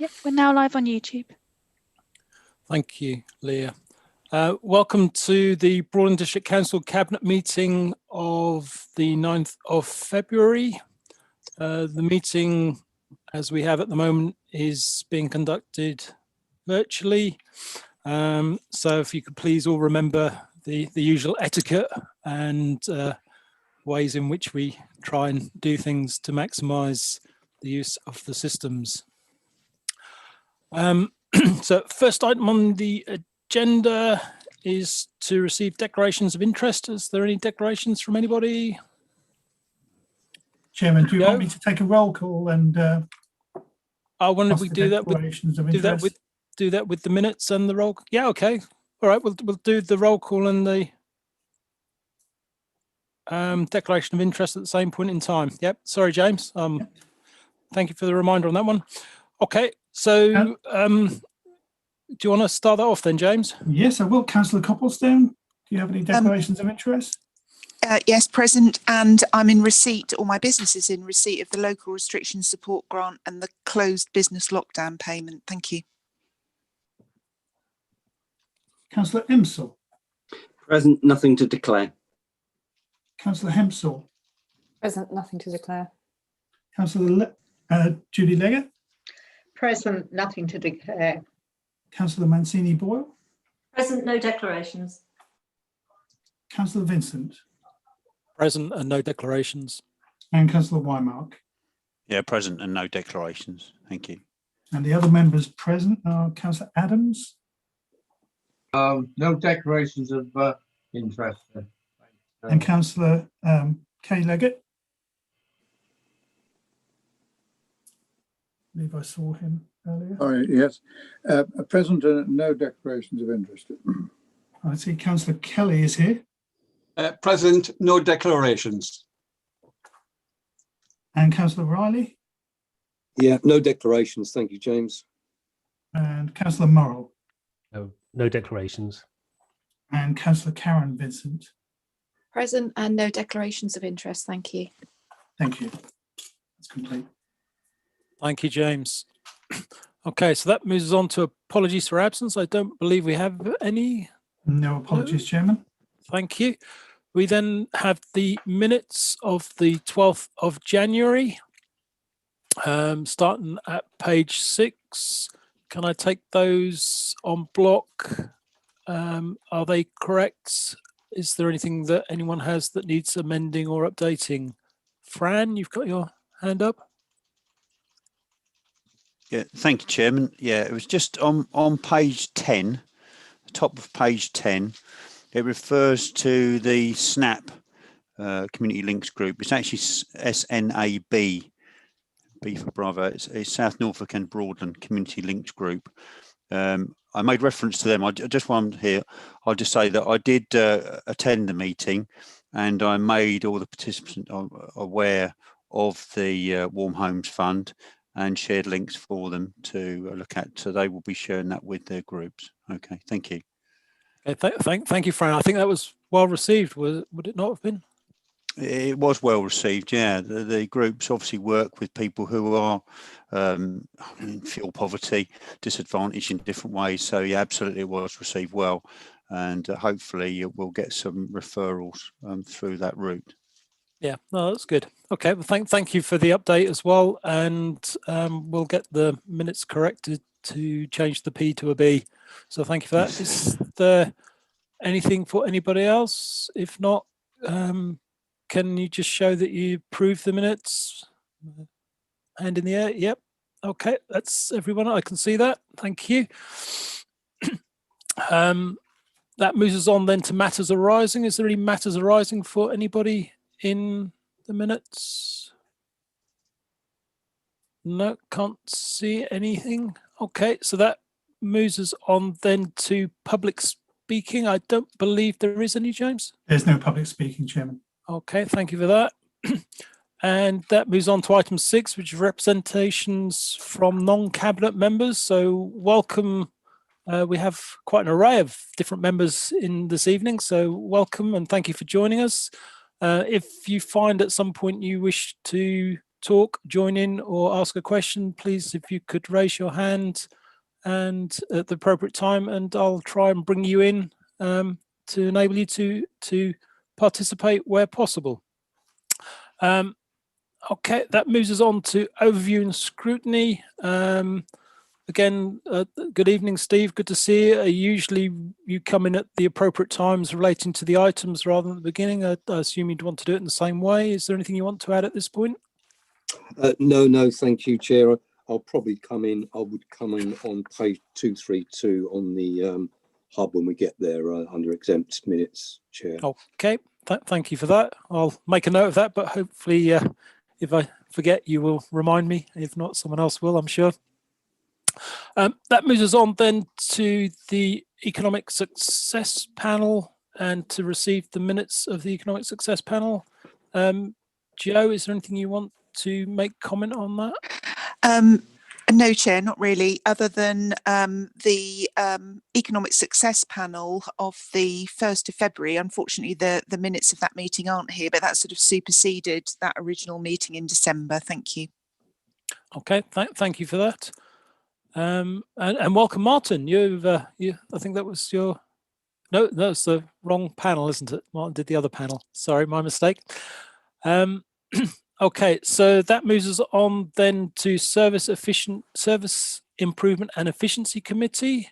Yep, we're now live on YouTube. Thank you, Leah. Welcome to the Broadland District Council Cabinet meeting of the 9th of February. The meeting, as we have at the moment, is being conducted virtually. So if you could please all remember the usual etiquette and ways in which we try and do things to maximise the use of the systems. So first item on the agenda is to receive declarations of interest. Is there any declarations from anybody? Chairman, do you want me to take a roll call and I wonder if we do that with the minutes and the roll. Yeah, okay. All right, we'll do the roll call and the declaration of interest at the same point in time. Yep. Sorry, James. Thank you for the reminder on that one. Okay, so do you want to start that off then, James? Yes, I will. Councillor Copplestone, do you have any declarations of interest? Yes, present, and I'm in receipt, or my business is in receipt of the local restriction support grant and the closed business lockdown payment. Thank you. Councillor Emsall. Present, nothing to declare. Councillor Hempsall. Present, nothing to declare. Councillor Judy Leggett. Present, nothing to declare. Councillor Mancini Boyle. Present, no declarations. Councillor Vincent. Present and no declarations. And Councillor Wymark. Yeah, present and no declarations. Thank you. And the other members present are Councillor Adams. No declarations of interest. And Councillor Kay Leggett. I believe I saw him earlier. Oh, yes. Present and no declarations of interest. I see Councillor Kelly is here. Present, no declarations. And Councillor Riley. Yeah, no declarations. Thank you, James. And Councillor Morrell. No declarations. And Councillor Karen Vincent. Present and no declarations of interest. Thank you. Thank you. That's complete. Thank you, James. Okay, so that moves on to apologies for absence. I don't believe we have any. No apologies, Chairman. Thank you. We then have the minutes of the 12th of January, starting at page 6. Can I take those on block? Are they correct? Is there anything that anyone has that needs amending or updating? Fran, you've got your hand up. Yeah, thank you, Chairman. Yeah, it was just on page 10, the top of page 10. It refers to the SNAP Community Links Group. It's actually SNAB, B for Bravo. It's South Norfolk and Broadland Community Links Group. I made reference to them. I just want here, I'll just say that I did attend the meeting and I made all the participants aware of the Warm Homes Fund and shared links for them to look at. So they will be sharing that with their groups. Okay, thank you. Okay, thank you, Fran. I think that was well received. Would it not have been? It was well received, yeah. The groups obviously work with people who are feel poverty, disadvantaged in different ways. So yeah, absolutely it was received well. And hopefully we'll get some referrals through that route. Yeah, no, that's good. Okay, well, thank you for the update as well. And we'll get the minutes corrected to change the P to a B. So thank you for that. Is there anything for anybody else? If not, can you just show that you approve the minutes? Hand in the air. Yep. Okay, that's everyone. I can see that. Thank you. That moves us on then to matters arising. Is there any matters arising for anybody in the minutes? No, can't see anything. Okay, so that moves us on then to public speaking. I don't believe there is any, James. There's no public speaking, Chairman. Okay, thank you for that. And that moves on to item 6, which is representations from non-cabinet members. So welcome. We have quite an array of different members in this evening. So welcome and thank you for joining us. If you find at some point you wish to talk, join in, or ask a question, please, if you could raise your hand and at the appropriate time, and I'll try and bring you in to enable you to participate where possible. Okay, that moves us on to overview and scrutiny. Again, good evening, Steve. Good to see you. Usually you come in at the appropriate times relating to the items rather than at the beginning. I assume you'd want to do it in the same way. Is there anything you want to add at this point? No, thank you, Chair. I'll probably come in. I would come in on page 232 on the hub when we get there under exempt minutes, Chair. Okay, thank you for that. I'll make a note of that, but hopefully if I forget, you will remind me. If not, someone else will, I'm sure. That moves us on then to the Economic Success Panel and to receive the minutes of the Economic Success Panel. Joe, is there anything you want to make comment on that? No, Chair, not really, other than the Economic Success Panel of the 1st of February. Unfortunately, the minutes of that meeting aren't here, but that sort of superseded that original meeting in December. Thank you. Okay, thank you for that. And welcome, Martin. I think that was your... No, that's the wrong panel, isn't it? Martin did the other panel. Sorry, my mistake. Okay, so that moves us on then to Service Improvement and Efficiency Committee.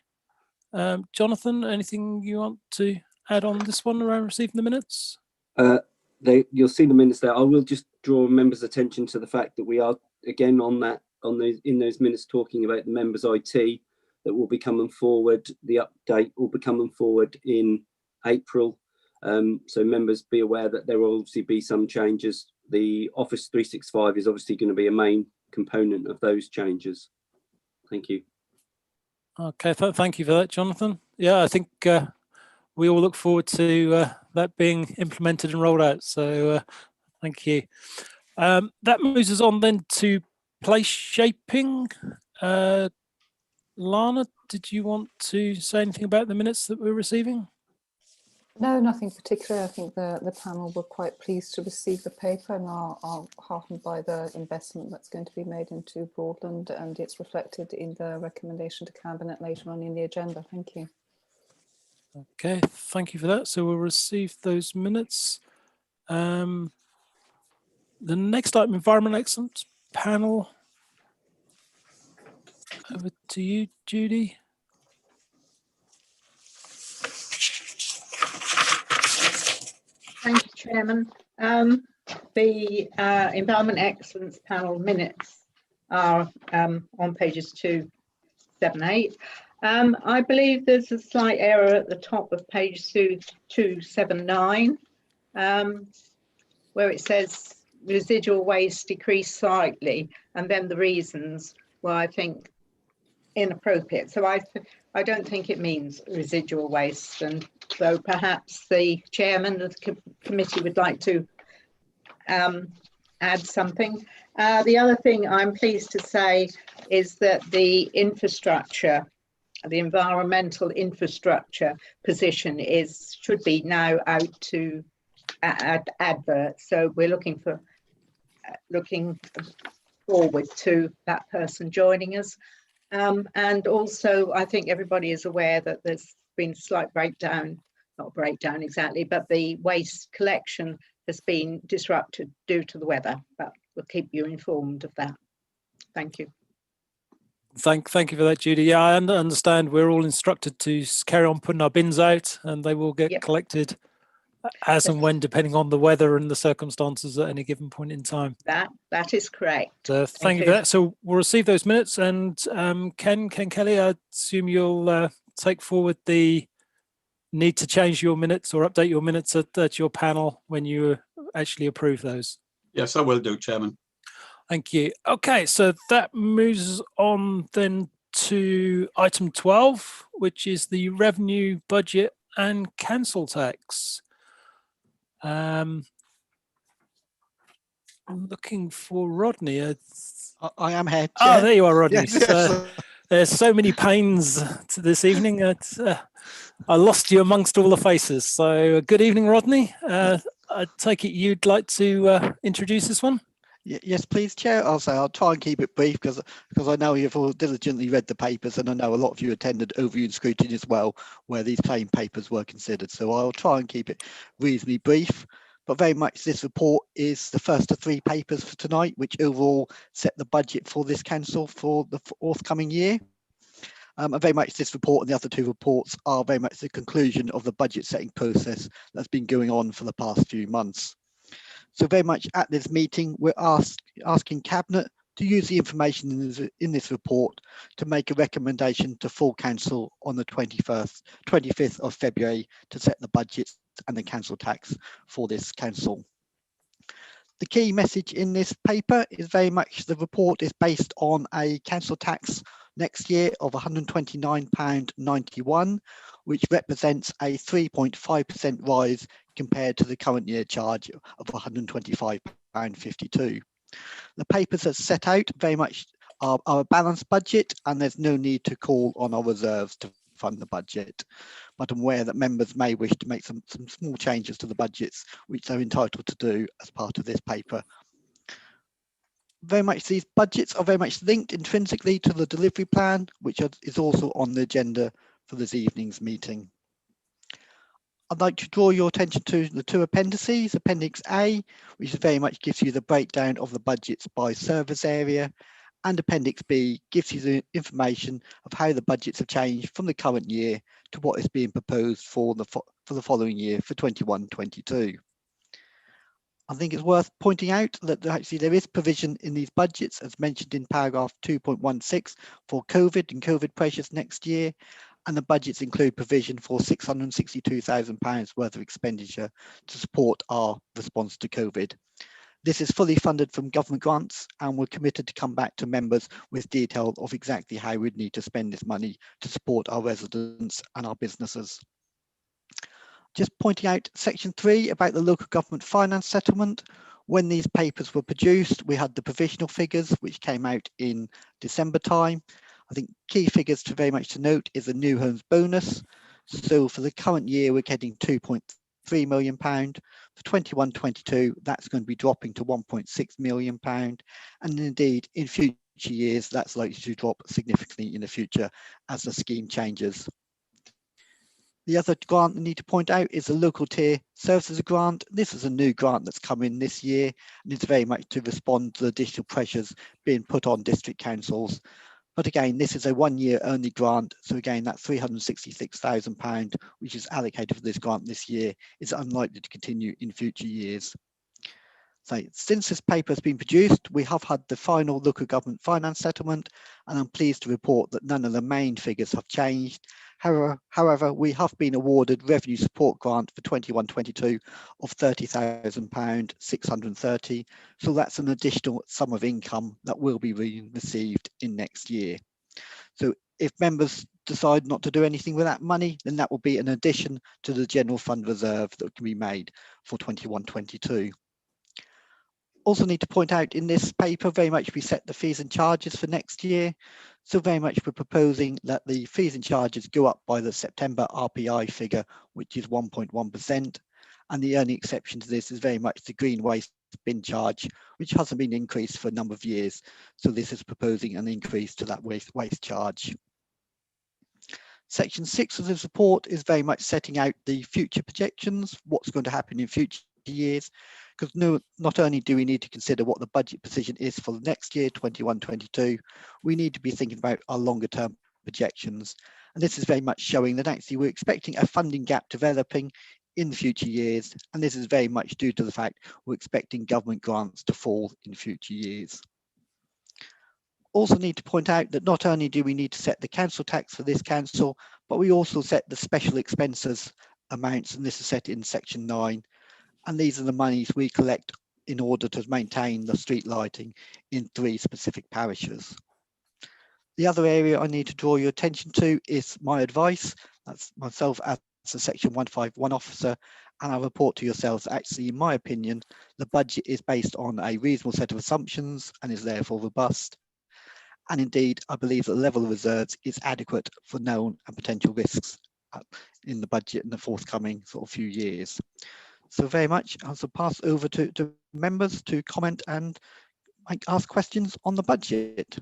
Jonathan, anything you want to add on this one around receiving the minutes? You'll see the minutes there. I will just draw members' attention to the fact that we are again in those minutes talking about the members' IT that will be coming forward. The update will be coming forward in April. So members be aware that there will obviously be some changes. The Office 365 is obviously going to be a main component of those changes. Thank you. Okay, thank you for that, Jonathan. Yeah, I think we all look forward to that being implemented and rolled out. So thank you. That moves us on then to place shaping. Lana, did you want to say anything about the minutes that we're receiving? No, nothing particular. I think the panel were quite pleased to receive the paper and are heartened by the investment that's going to be made into Broadland, and it's reflected in the recommendation to Cabinet later on in the agenda. Thank you. Okay, thank you for that. So we'll receive those minutes. The next item, Environment Excellence Panel. Over to you, Judy. Thank you, Chairman. The Environment Excellence Panel minutes are on pages 278. I believe there's a slight error at the top of page 279, where it says residual waste decreased slightly, and then the reasons were, I think, inappropriate. So I don't think it means residual waste, and so perhaps the chairman of the committee would like to add something. The other thing I'm pleased to say is that the infrastructure, the environmental infrastructure position should be now out to advert. So we're looking forward to that person joining us. And also, I think everybody is aware that there's been a slight breakdown, not breakdown exactly, but the waste collection has been disrupted due to the weather, but we'll keep you informed of that. Thank you. Thank you for that, Judy. Yeah, I understand we're all instructed to carry on putting our bins out, and they will get collected as and when, depending on the weather and the circumstances at any given point in time. That is correct. Thank you for that. So we'll receive those minutes, and Ken Kelly, I assume you'll take forward the need to change your minutes or update your minutes at your panel when you actually approve those. Yes, I will do, Chairman. Thank you. Okay, so that moves on then to item 12, which is the revenue budget and council tax. I'm looking for Rodney. I am here. Oh, there you are, Rodney. Yes. There's so many pains to this evening. I lost you amongst all the faces. So good evening, Rodney. I take it you'd like to introduce this one? Yes, please, Chair. I'll try and keep it brief because I know you've all diligently read the papers, and I know a lot of you attended overview and scrutiny as well, where these claim papers were considered. So I'll try and keep it reasonably brief. But very much this report is the first of 3 papers for tonight, which overall set the budget for this council for the forthcoming year. And very much this report and the other 2 reports are very much the conclusion of the budget setting process that's been going on for the past few months. So very much at this meeting, we're asking Cabinet to use the information in this report to make a recommendation to full council on the 25th of February to set the budget and the council tax for this council. The key message in this paper is very much the report is based on a council tax next year of £129.91, which represents a 3.5% rise compared to the current year charge of £125.52. The papers are set out very much are a balanced budget, and there's no need to call on our reserves to fund the budget. But I'm aware that members may wish to make some small changes to the budgets, which they're entitled to do as part of this paper. Very much these budgets are very much linked intrinsically to the delivery plan, which is also on the agenda for this evening's meeting. I'd like to draw your attention to the 2 appendices, Appendix A, which very much gives you the breakdown of the budgets by service area, and Appendix B gives you the information of how the budgets have changed from the current year to what is being proposed for the following year for 21-22. I think it's worth pointing out that actually there is provision in these budgets, as mentioned in paragraph 2.16, for COVID and COVID pressures next year, and the budgets include provision for £662,000 worth of expenditure to support our response to COVID. This is fully funded from government grants, and we're committed to come back to members with detail of exactly how we'd need to spend this money to support our residents and our businesses. Just pointing out section 3 about the local government finance settlement. When these papers were produced, we had the provisional figures, which came out in December time. I think key figures to very much to note is the new homes bonus. So for the current year, we're getting £2.3 million. For 21-22, that's going to be dropping to £1.6 million. And indeed, in future years, that's likely to drop significantly in the future as the scheme changes. The other grant I need to point out is the local tier services grant. This is a new grant that's come in this year, and it's very much to respond to the additional pressures being put on district councils. But again, this is a 1-year only grant. So again, that £366,000, which is allocated for this grant this year, is unlikely to continue in future years. So since this paper has been produced, we have had the final local government finance settlement, and I'm pleased to report that none of the main figures have changed. However, we have been awarded revenue support grant for 21-22 of £30,630. So that's an additional sum of income that will be received in next year. So if members decide not to do anything with that money, then that will be an addition to the general fund reserve that can be made for 21-22. Also need to point out in this paper, very much we set the fees and charges for next year. So very much we're proposing that the fees and charges go up by the September RPI figure, which is 1.1%. And the only exception to this is very much the green waste bin charge, which hasn't been increased for a number of years. So this is proposing an increase to that waste not Section 6 of this report is very much setting out the future projections, what's going to happen in future years, because not only do we need to consider what the budget position is for the next year, 21-22, we need to be thinking about our longer term projections. And this is very much showing that actually we're expecting a funding gap developing in the future years. And this is very much due to the fact we're expecting government grants to fall in future years. Also need to point out that not only do we need to set the council tax for this council, but we also set the special expenses amounts, and this is set in section 9. And these are the monies we collect in order to maintain the street lighting in 3 specific parishes. The other area I need to draw your attention to is my advice. That's myself as a section 151 officer, and I report to yourselves actually, in my opinion, the budget is based on a reasonable set of assumptions and is therefore robust. And indeed, I believe that the level of reserves is adequate for known and potential risks in the budget in the forthcoming sort of few years. So very much, I'll pass over to members to comment and ask questions on the budget.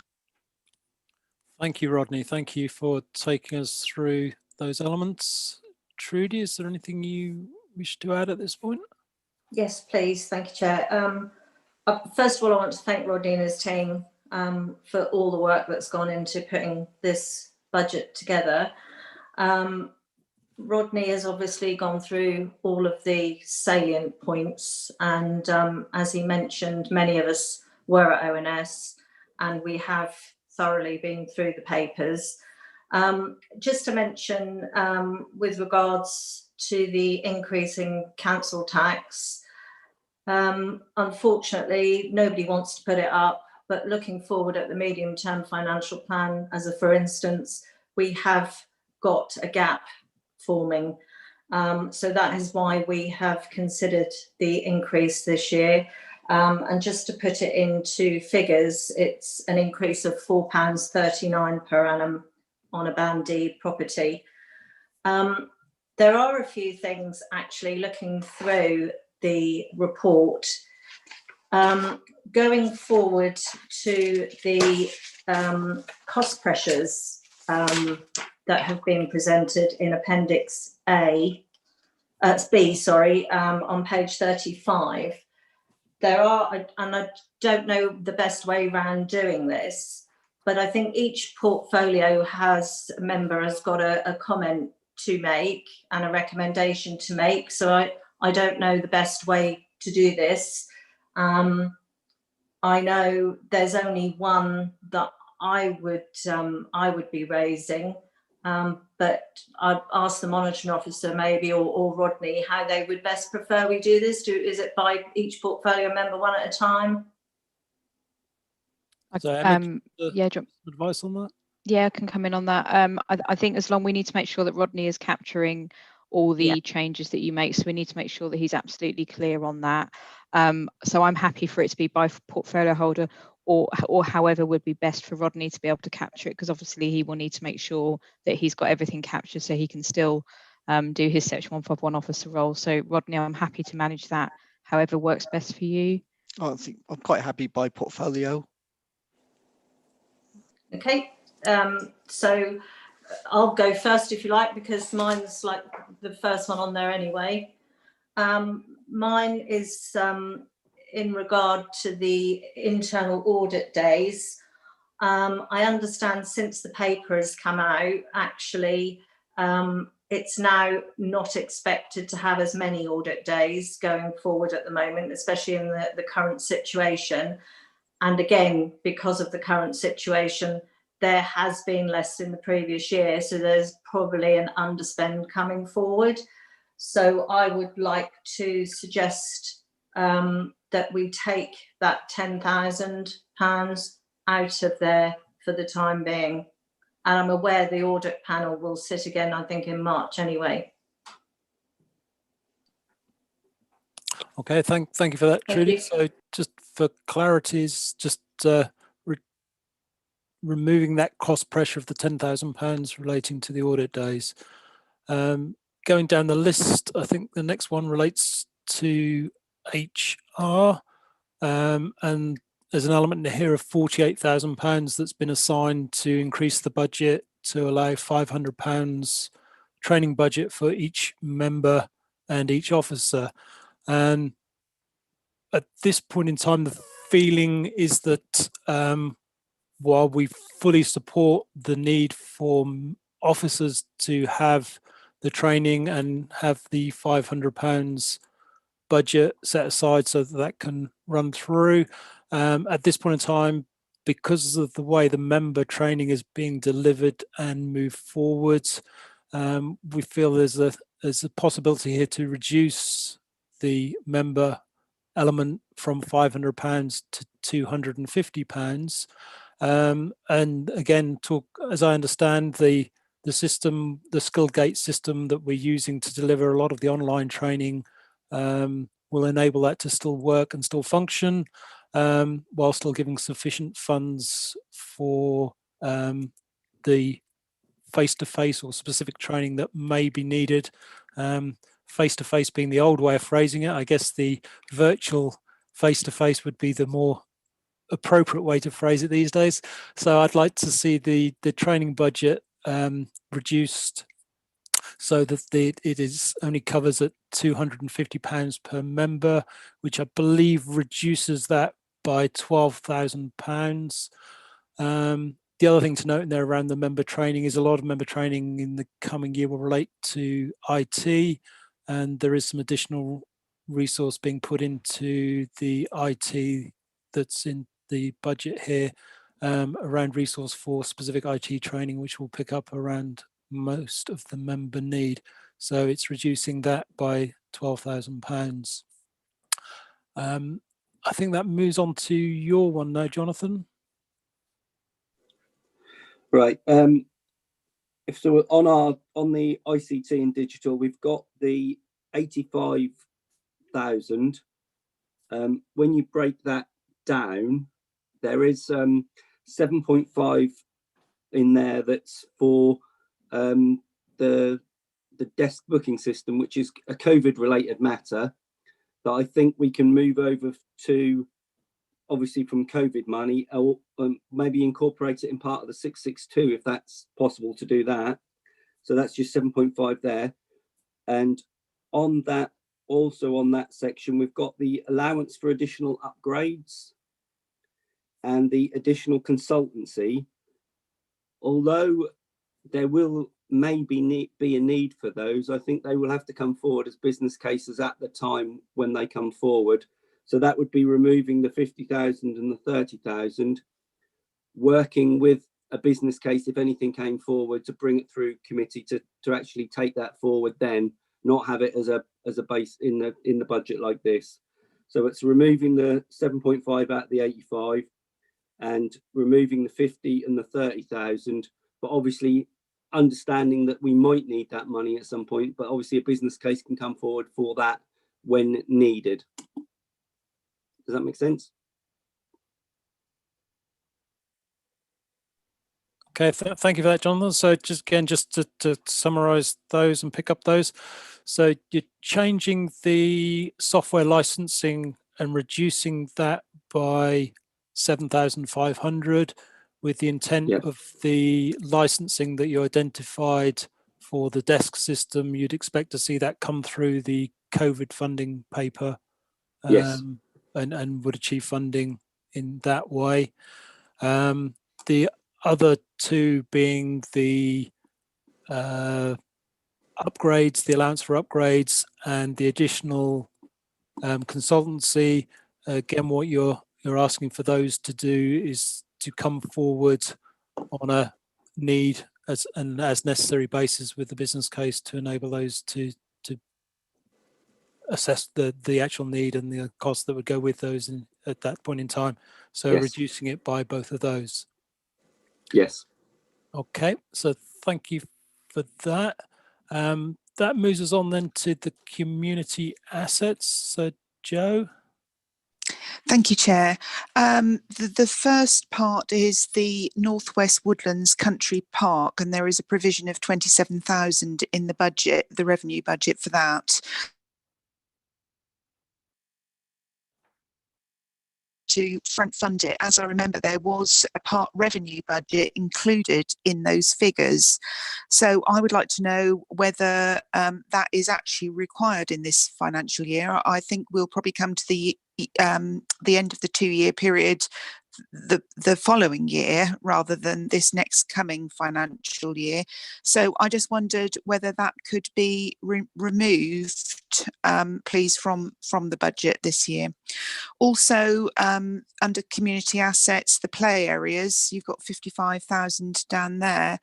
Thank you, Rodney. Thank you for taking us through those elements. Trudy, is there anything you wish to add at this point? Yes, please. Thank you, Chair. First of all, I want to thank Rodney and his team for all the work that's gone into putting this budget together. Rodney has obviously gone through all of the salient points, and as he mentioned, many of us were at ONS and we have thoroughly been through the papers. Just to mention, with regards to the increase in council tax, unfortunately, nobody wants to put it up, but looking forward at the medium-term financial plan, as a for instance, we have got a gap forming. So that is why we have considered the increase this year. And just to put it into figures, it's an increase of £4.39 per annum on a Band D property. There are a few things actually looking through the report. Going forward to the cost pressures that have been presented in Appendix B, on page 35. There are, and I don't know the best way around doing this, but I think each portfolio member has got a comment to make and a recommendation to make. So I don't know the best way to do this. I know there's only one that I would be raising, but I'd ask the monitoring officer maybe or Rodney how they would best prefer we do this. Is it by each portfolio member one at a time? So, yeah, advice on that? Yeah, I can come in on that. I think as long we need to make sure that Rodney is capturing all the changes that you make, so we need to make sure that he's absolutely clear on that. So I'm happy for it to be by portfolio holder, or however would be best for Rodney to be able to capture it, because obviously he will need to make sure that he's got everything captured so he can still do his Section 151 officer role. So Rodney, I'm happy to manage that however works best for you. I think I'm quite happy by portfolio. Okay, so I'll go first if you like, because mine's like the first one on there anyway. Mine is in regard to the internal audit days. I understand since the paper has come out, actually, it's now not expected to have as many audit days going forward at the moment, especially in the current situation. And again, because of the current situation, there has been less in the previous year. So there's probably an underspend coming forward. So I would like to suggest that we take that £10,000 out of there for the time being. And I'm aware the audit panel will sit again, I think, in March anyway. Okay, thank you for that, Trudy. So just for clarity's, just removing that cost pressure of the £10,000 relating to the audit days. Going down the list, I think the next one relates to HR, and there's an element in here of £48,000 that's been assigned to increase the budget to allow £500 training budget for each member and each officer. And at this point in time, the feeling is that while we fully support the need for officers to have the training and have the £500 budget set aside so that can run through, at this point in time, because of the way the member training is being delivered and moved forwards, we feel there's a possibility here to reduce the member element from £500 to £250. And again, as I understand, the system, the Skillgate system that we're using to deliver a lot of the online training will enable that to still work and still function, while still giving sufficient funds for the face-to-face or specific training that may be needed. Face-to-face being the old way of phrasing it. I guess the virtual face-to-face would be the more appropriate way to phrase it these days. So I'd like to see the training budget reduced so that it is only covers at £250 per member, which I believe reduces that by £12,000. The other thing to note in there around the member training is a lot of member training in the coming year will relate to IT, and there is some additional resource being put into the IT that's in the budget here around resource for specific IT training, which will pick up around most of the member need. So it's reducing that by £12,000. I think that moves on to your one now, Jonathan. Right. If so, on the ICT and digital, we've got the 85,000. When you break that down, there is 7.5 in there that's for the desk booking system, which is a COVID related matter that I think we can move over to, obviously from COVID money, or maybe incorporate it in part of the 662 if that's possible to do that. So that's just 7.5 there. And on that, also on that section, we've got the allowance for additional upgrades and the additional consultancy. Although there will maybe be a need for those, I think they will have to come forward as business cases at the time when they come forward. So that would be removing the 50,000 and the 30,000, working with a business case if anything came forward to bring it through committee to actually take that forward, then not have it as a base in the budget like this. So it's removing the 7.5 out of the 85 and removing the 50 and the 30,000, but obviously understanding that we might need that money at some point, but obviously a business case can come forward for that when needed. Does that make sense? Okay, thank you for that, Jonathan. So just to summarize those and pick up those. So you're changing the software licensing and reducing that by 7,500 with the intent of the licensing that you identified for the desk system. You'd expect to see that come through the COVID funding paper. Yes. And would achieve funding in that way. The other two being the upgrades, the allowance for upgrades, and the additional consultancy. Again, what you're asking for those to do is to come forward on a need as necessary basis with the business case to enable those to assess the actual need and the cost that would go with those at that point in time. So reducing it by both of those. Yes. Okay, so thank you for that. That moves us on then to the community assets. So Joe. Thank you, Chair. The first part is the Northwest Woodlands Country Park, and there is a provision of 27,000 in the budget, the revenue budget for that. To front fund it. As I remember, there was a part revenue budget included in those figures. So I would like to know whether that is actually required in this financial year. I think we'll probably come to the end of the 2-year period the following year rather than this next coming financial year. So I just wondered whether that could be removed, please, from the budget this year. Also, under community assets, the play areas, you've got 55,000 down there.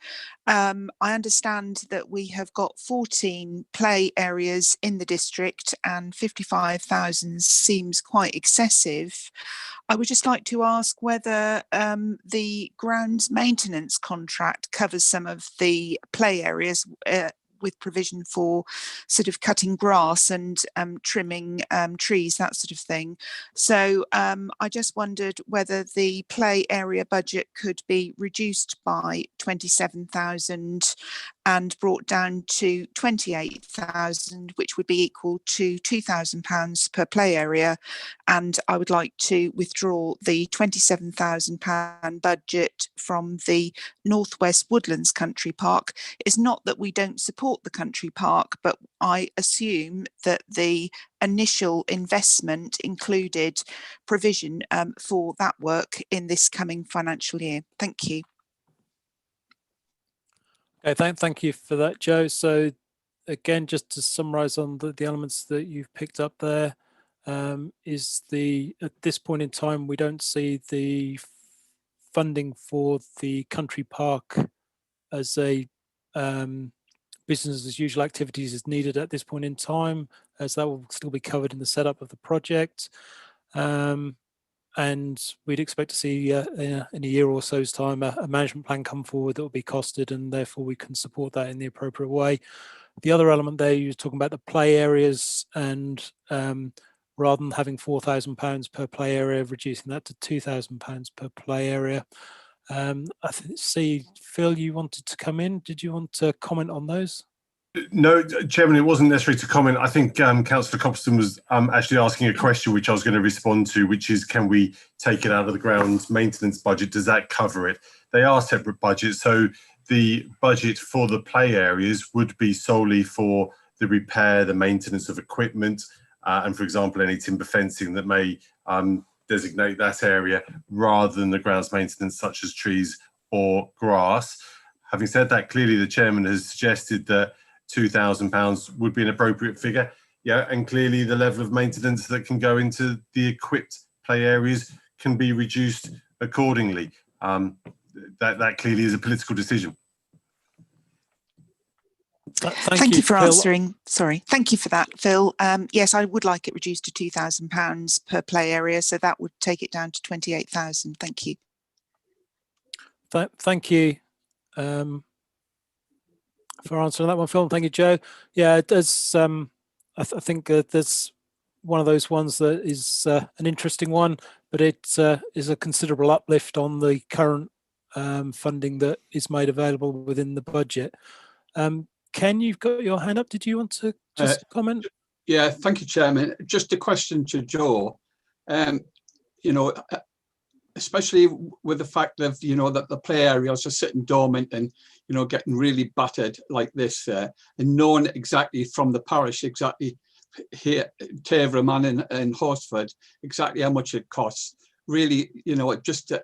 I understand that we have got 14 play areas in the district and 55,000 seems quite excessive. I would just like to ask whether the grounds maintenance contract covers some of the play areas with provision for sort of cutting grass and trimming trees, that sort of thing. So I just wondered whether the play area budget could be reduced by 27,000 and brought down to 28,000, which would be equal to £2,000 per play area. And I would like to withdraw the £27,000 budget from the Northwest Woodlands Country Park. It's not that we don't support the country park, but I assume that the initial investment included provision for that work in this coming financial year. Thank you. Okay, thank you for that, Joe. So again, just to summarise on the elements that you've picked up there, is at this point in time, we don't see the funding for the country park as a business as usual activities is needed at this point in time, as that will still be covered in the setup of the project. And we'd expect to see in a year or so's time a management plan come forward that will be costed, and therefore we can support that in the appropriate way. The other element there, you were talking about the play areas, and rather than having £4,000 per play area, reducing that to £2,000 per play area. I see, Phil, you wanted to come in. Did you want to comment on those? No, Chairman, it wasn't necessary to comment. I think Councillor Copston was actually asking a question which I was going to respond to, which is, can we take it out of the grounds maintenance budget? Does that cover it? They are separate budgets. So the budget for the play areas would be solely for the repair, the maintenance of equipment, and, for example, any timber fencing that may designate that area, rather than the grounds maintenance such as trees or grass. Having said that, clearly the Chairman has suggested that £2,000 would be an appropriate figure. Yeah, and clearly the level of maintenance that can go into the equipped play areas can be reduced accordingly. That clearly is a political decision. Thank you for answering. Sorry, thank you for that, Phil. Yes, I would like it reduced to £2,000 per play area, so that would take it down to 28,000. Thank you. Thank you for answering that one, Phil. Thank you, Joe. Yeah, it does. I think there's one of those ones that is an interesting one, but it is a considerable uplift on the current funding that is made available within the budget. Ken, you've got your hand up. Did you want to just comment? Yeah, thank you, Chairman. Just a question to Joe. You know, especially with the fact that, you know, that the play areas are sitting dormant and, you know, getting really battered like this, and knowing exactly from the parish exactly here, Taverman and Horsford, exactly how much it costs. Really, you know, just to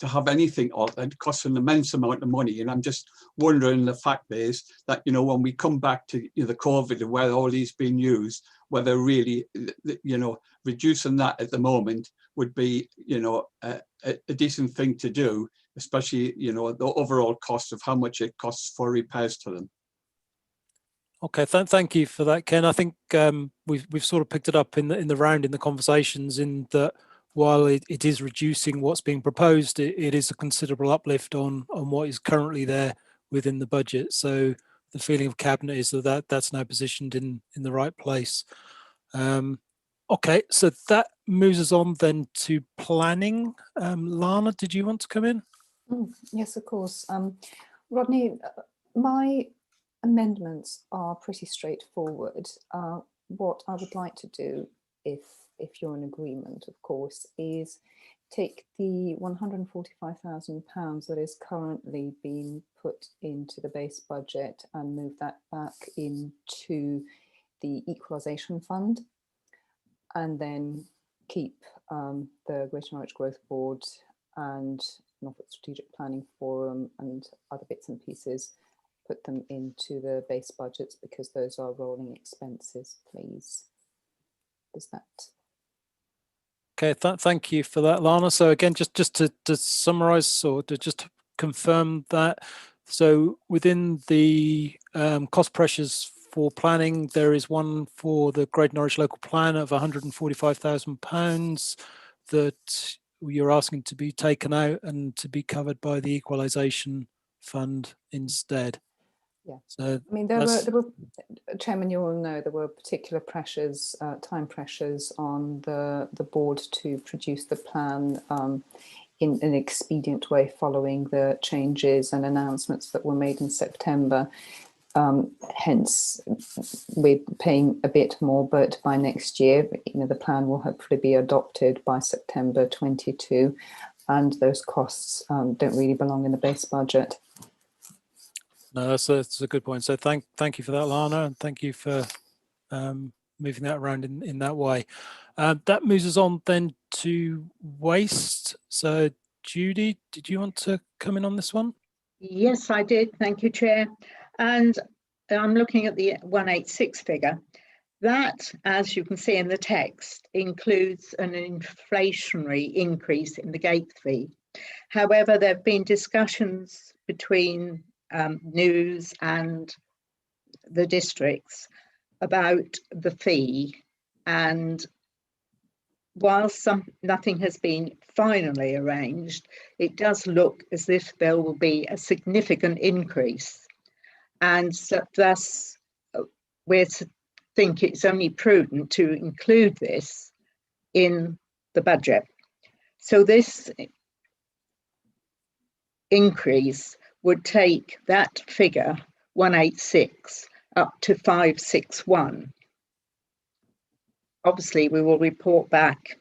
have anything of it costs an immense amount of money. And I'm just wondering, the fact is that, you know, when we come back to, you know, the COVID and where all these being used, whether really, you know, reducing that at the moment would be, you know, a decent thing to do, especially, you know, the overall cost of how much it costs for repairs to them. Okay, thank you for that, Ken. I think we've sort of picked it up in the round in the conversations, in that while it is reducing what's being proposed, it is a considerable uplift on what is currently there within the budget. So the feeling of Cabinet is that's now positioned in the right place. Okay, so that moves us on then to planning. Lana, did you want to come in? Yes, of course. Rodney, my amendments are pretty straightforward. What I would like to do, if you're in agreement, of course, is take the £145,000 that is currently being put into the base budget and move that back into the equalisation fund, and then keep the Greater Norwich Growth Board and Norfolk Strategic Planning Forum and other bits and pieces, put them into the base budgets because those are rolling expenses, please. Is that? Okay, thank you for that, Lana. So again, just to summarise, or to just confirm that, so within the cost pressures for planning, there is one for the Greater Norwich Local Plan of £145,000 that you're asking to be taken out and to be covered by the equalisation fund instead. Yeah. So I mean, there were, Chairman, you all know there were particular pressures, time pressures on the board to produce the plan in an expedient way following the changes and announcements that were made in September. Hence, we're paying a bit more, but by next year, the plan will hopefully be adopted by September 22, and those costs don't really belong in the base budget. No, that's a good point. So thank you for that, Lana, and thank you for moving that around in that way. That moves us on then to waste. So Judy, did you want to come in on this one? Yes, I did. Thank you, Chair. And I'm looking at the 186 figure. That, as you can see in the text, includes an inflationary increase in the gate fee. However, there have been discussions between News and the districts about the fee, and whilst nothing has been finally arranged, it does look as if there will be a significant increase, and so thus we think it's only prudent to include this in the budget. So this increase would take that figure 186 up to 561. Obviously, we will report back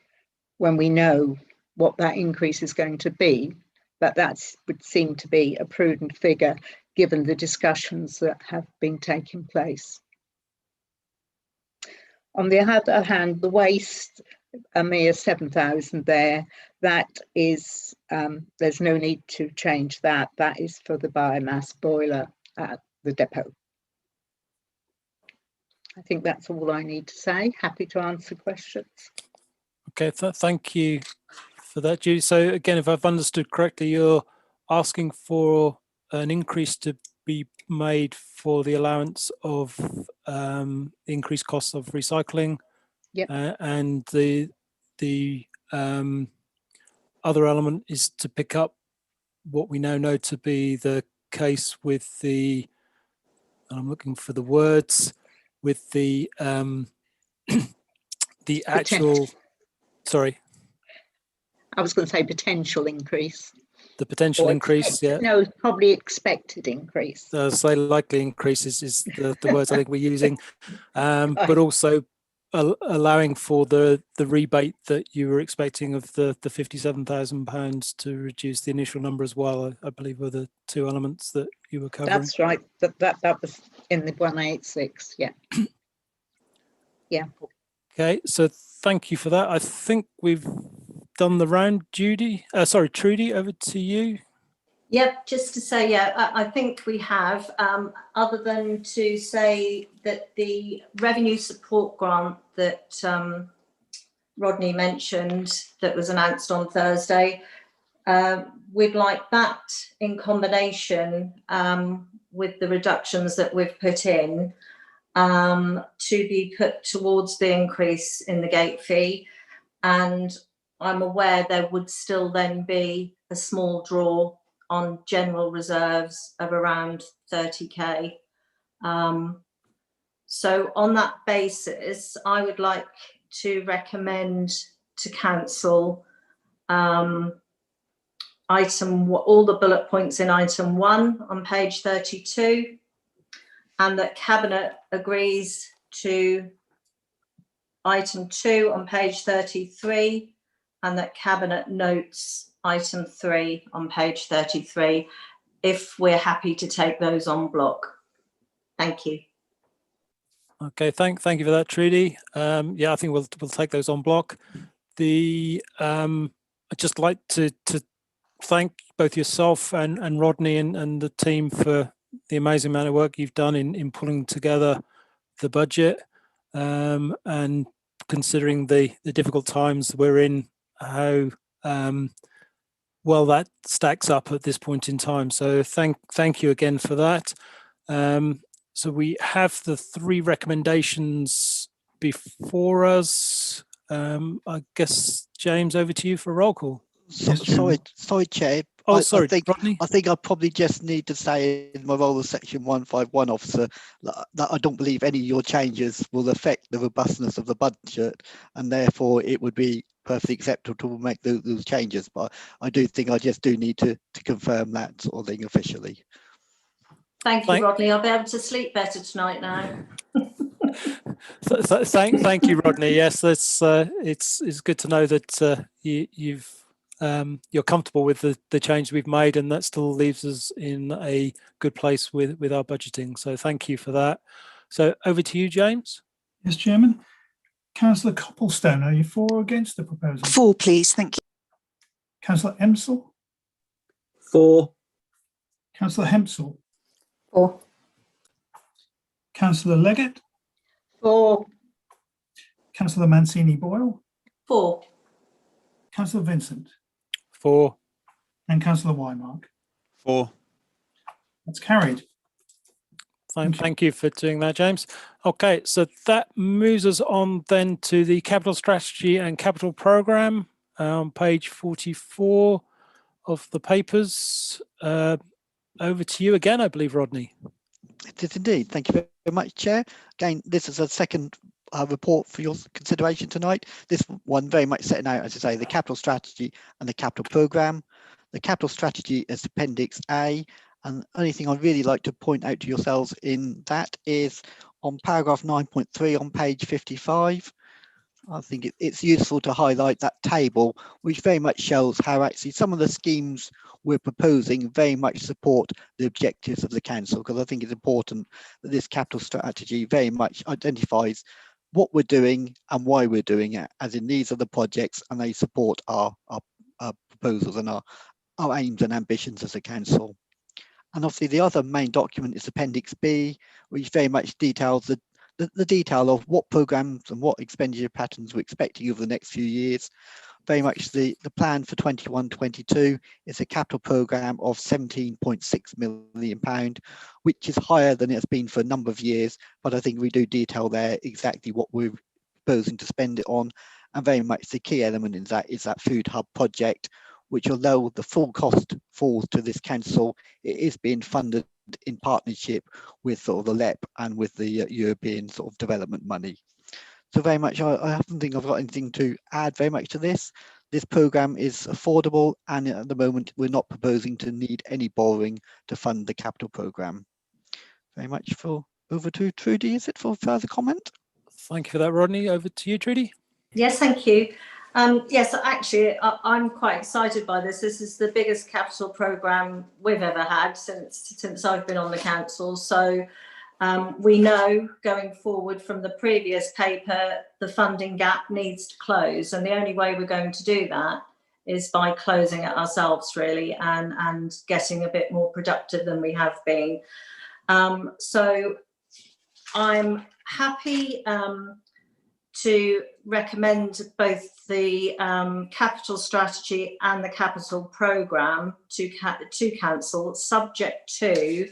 when we know what that increase is going to be, but that would seem to be a prudent figure given the discussions that have been taking place. On the other hand, the waste, a mere 7,000 there, that is, there's no need to change that. That is for the biomass boiler at the depot. I think that's all I need to say. Happy to answer questions. Okay, thank you for that, Judy. So again, if I've understood correctly, you're asking for an increase to be made for the allowance of increased costs of recycling. Yep. And the other element is to pick up what we now know to be the case with the, and I'm looking for the words, with the actual, sorry. I was going to say potential increase. The potential increase, yeah. No, probably expected increase. Say likely increases is the words I think we're using, but also allowing for the rebate that you were expecting of the £57,000 to reduce the initial number as well. I believe were the two elements that you were covering. That's right. That was in the 186. Yeah. Yeah. Okay, so thank you for that. I think we've done the round. Judy, sorry, Trudy, over to you. Yep, just to say, yeah, I think we have, other than to say that the revenue support grant that Rodney mentioned that was announced on Thursday, we'd like that in combination with the reductions that we've put in to be put towards the increase in the gate fee. And I'm aware there would still then be a small draw on general reserves of around 30k. So on that basis, I would like to recommend to council all the bullet points in item 1 on page 32, and that Cabinet agrees to item 2 on page 33, and that Cabinet notes item 3 on page 33, if we're happy to take those on block. Thank you. Okay, thank you for that, Trudy. Yeah, I think we'll take those on block. I'd just like to thank both yourself and Rodney and the team for the amazing amount of work you've done in pulling together the budget and considering the difficult times we're in, how well that stacks up at this point in time. So thank you again for that. So we have the 3 recommendations before us. I guess, James, over to you for roll call. Sorry, Chair. Oh, I sorry, think Rodney. I think I probably just need to say in my role as Section 151 officer that I don't believe any of your changes will affect the robustness of the budget, and therefore it would be perfectly acceptable to make those changes. But I do think I just do need to confirm that sort of thing officially. Thank you, Rodney. I'll be able to sleep better tonight now. Thank you, Rodney. Yes, that's it's good to know that you're comfortable with the change we've made, and that still leaves us in a good place with our budgeting. So thank you for that. So over to you, James. Yes, Chairman. Councillor Copplestone, are you for or against the proposal? For, please. Thank you. Councillor Emsell? For. Councillor Hempsell? For. Councillor Leggett? For. Councillor Mancini Boyle? For. Councillor Vincent? For. And Councillor Wymark? For. That's carried. Thank you for doing that, James. Okay, so that moves us on then to the capital strategy and capital program on page 44 of the papers. Over to you again, I believe, Rodney. It is indeed. Thank you very much, Chair. Again, this is a second report for your consideration tonight. This one very much setting out, as I say, the capital strategy and the capital program. The capital strategy is Appendix A, and the only thing I'd really like to point out to yourselves in that is on paragraph 9.3 on page 55. I think it's useful to highlight that table, which very much shows how actually some of the schemes we're proposing very much support the objectives of the council, because I think it's important that this capital strategy very much identifies what we're doing and why we're doing it, as in these are the projects and they support our proposals and our aims and ambitions as a council. And obviously the other main document is Appendix B, which very much details the detail of what programs and what expenditure patterns we're expecting over the next few years. Very much the plan for 21-22 is a capital programme of £17.6 million, which is higher than it's been for a number of years, but I think we do detail there exactly what we're proposing to spend it on. And very much the key element in that is that food hub project, which although the full cost falls to this council, it is being funded in partnership with sort of the LEP and with the European sort of development money. So very much, I don't think I've got anything to add very much to this. This programme is affordable, and at the moment we're not proposing to need any borrowing to fund the capital programme. Very much for over to Trudy, is it, for further comment? Thank you for that, Rodney. Over to you, Trudy. Yes, thank you. Yes, actually, I'm quite excited by this. This is the biggest capital programme we've ever had since I've been on the council. So we know going forward from the previous paper, the funding gap needs to close. And the only way we're going to do that is by closing it ourselves, really, and getting a bit more productive than we have been. So I'm happy to recommend both the capital strategy and the capital programme to council, subject to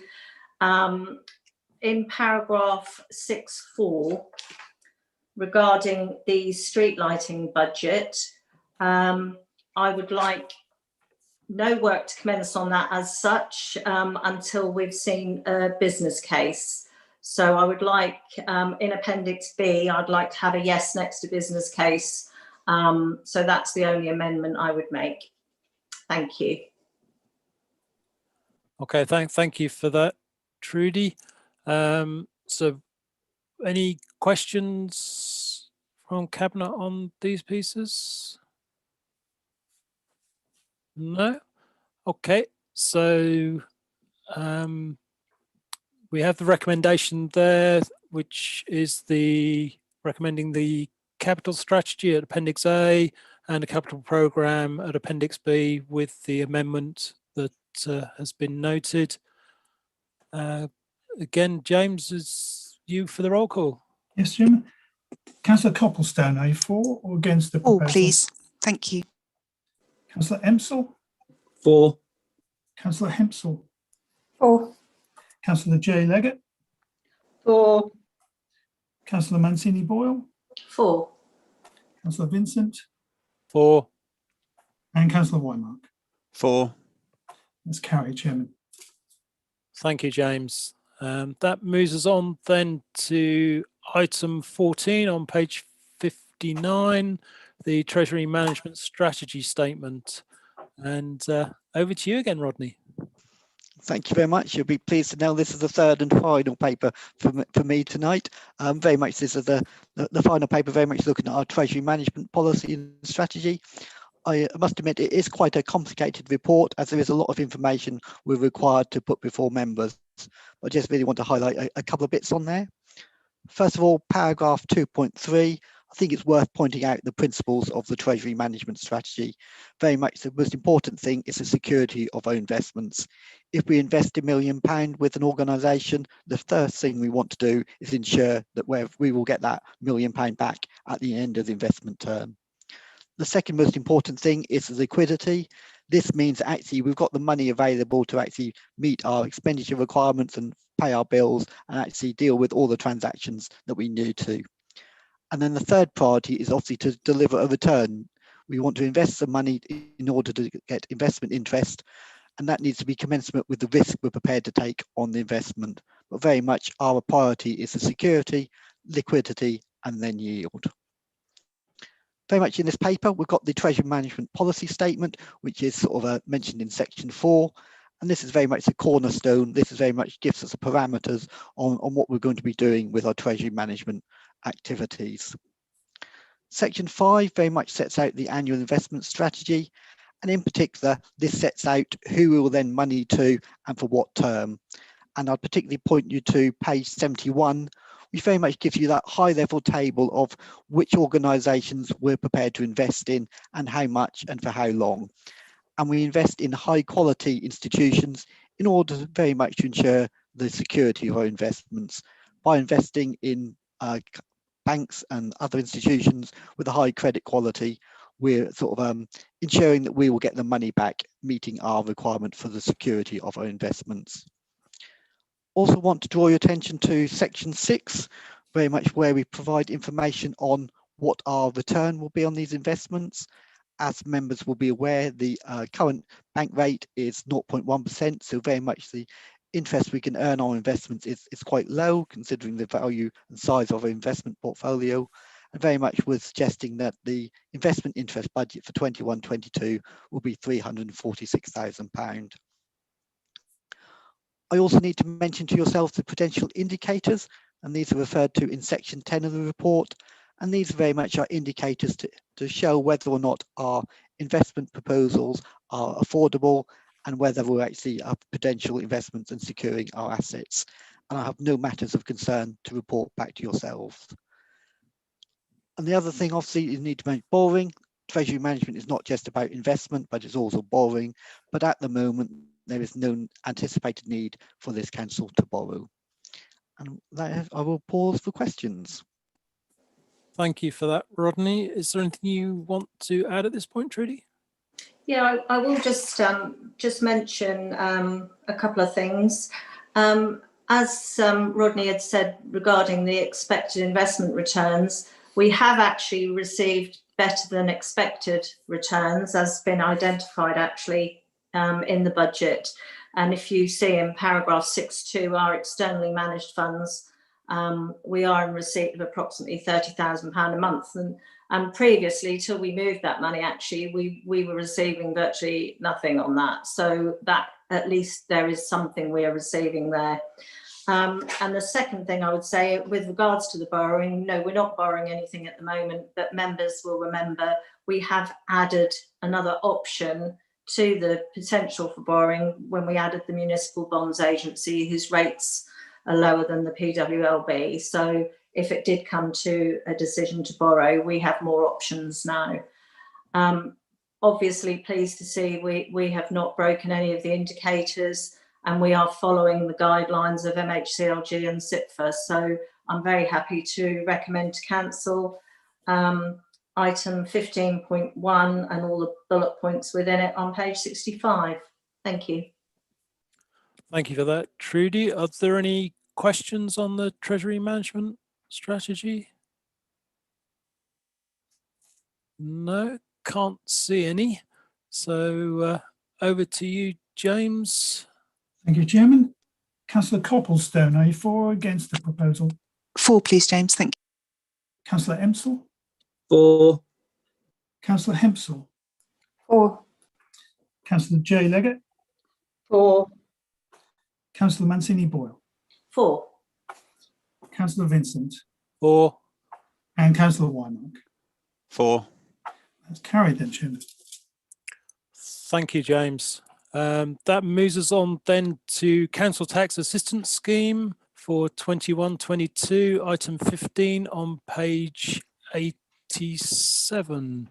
in paragraph 6.4 regarding the street lighting budget. I would like no work to commence on that as such until we've seen a business case. So I would like, in Appendix B, I'd like to have a yes next to business case. So that's the only amendment I would make. Thank you. Okay, thank you for that, Trudy. So any questions from Cabinet on these pieces? No? Okay, so we have the recommendation there, which is the recommending the capital strategy at Appendix A and a capital programme at Appendix B with the amendment that has been noted. Again, James, is you for the roll call. Yes, Jim. Councillor Copplestone, are you for or against the proposal? Oh, please. Thank you. Councillor Emsell? For. Councillor Hempsell? For. Councillor J. Leggett? For. Councillor Mancini Boyle? For. Councillor Vincent? For. And Councillor Wymark? For. That's carried, Chairman. Thank you, James. That moves us on then to item 14 on page 59, the Treasury Management Strategy Statement. And over to you again, Rodney. Thank you very much. You'll be pleased to know this is the third and final paper for me tonight. Very much this is the final paper, very much looking at our Treasury management policy and strategy. I must admit it is quite a complicated report, as there is a lot of information we're required to put before members. I just really want to highlight a couple of bits on there. First of all, paragraph 2.3, I think it's worth pointing out the principles of the Treasury management strategy. Very much the most important thing is the security of our investments. If we invest £1 million with an organisation, the first thing we want to do is ensure that we will get that £1 million back at the end of the investment term. The second most important thing is the liquidity. This means actually we've got the money available to actually meet our expenditure requirements and pay our bills and actually deal with all the transactions that we need to. And then the third priority is obviously to deliver a return. We want to invest the money in order to get investment interest, and that needs to be commensurate with the risk we're prepared to take on the investment. But very much our priority is the security, liquidity, and then yield. Very much in this paper, we've got the Treasury Management Policy Statement, which is sort of mentioned in section 4. And this is very much the cornerstone. This is very much gives us the parameters on what we're going to be doing with our Treasury management activities. Section 5 very much sets out the annual investment strategy. And in particular, this sets out who we will lend money to and for what term. And I'll particularly point you to page 71, which very much gives you that high level table of which organisations we're prepared to invest in and how much and for how long. And we invest in high quality institutions in order very much to ensure the security of our investments by investing in banks and other institutions with a high credit quality. We're sort of ensuring that we will get the money back, meeting our requirement for the security of our investments. Also want to draw your attention to section 6, very much where we provide information on what our return will be on these investments. As members will be aware, the current bank rate is 0.1%, so very much the interest we can earn on investments is quite low, considering the value and size of our investment portfolio. And very much we're suggesting that the investment interest budget for 21-22 will be £346,000. I also need to mention to yourselves the potential indicators, and these are referred to in section 10 of the report. And these very much are indicators to show whether or not our investment proposals are affordable and whether we're actually potential investments in securing our assets. And I have no matters of concern to report back to yourselves. And the other thing, obviously, you need to manage borrowing. Treasury management is not just about investment, but it's also borrowing. But at the moment, there is no anticipated need for this council to borrow. And that, I will pause for questions. Thank you for that, Rodney. Is there anything you want to add at this point, Trudy? Yeah, I will just mention a couple of things. As Rodney had said regarding the expected investment returns, we have actually received better than expected returns, as been identified actually in the budget. And if you see in paragraph 6.2, our externally managed funds, we are in receipt of approximately £30,000 a month. And previously, till we moved that money, actually, we were receiving virtually nothing on that. So that at least there is something we are receiving there. And the second thing I would say with regards to the borrowing, no, we're not borrowing anything at the moment, but members will remember we have added another option to the potential for borrowing when we added the Municipal Bonds Agency, whose rates are lower than the PWLB. So if it did come to a decision to borrow, we have more options now. Obviously pleased to see we have not broken any of the indicators, and we are following the guidelines of MHCLG and SIPFA. So I'm very happy to recommend to Council item 15.1 and all the bullet points within it on page 65. Thank you. Thank you for that, Trudy. Are there any questions on the Treasury management strategy? No, can't see any. So over to you, James. Thank you, Chairman. Councillor Copplestone, are you for or against the proposal? For, please, James. Thank you. Councillor Emsell? For. Councillor Hempsell? For. Councillor J. Leggett? For. Councillor Mancini Boyle? For. Councillor Vincent? For. And Councillor Wymark? For. That's carried then, Chairman. Thank you, James. That moves us on then to Council Tax Assistance Scheme for 21-22, item 15 on page 87.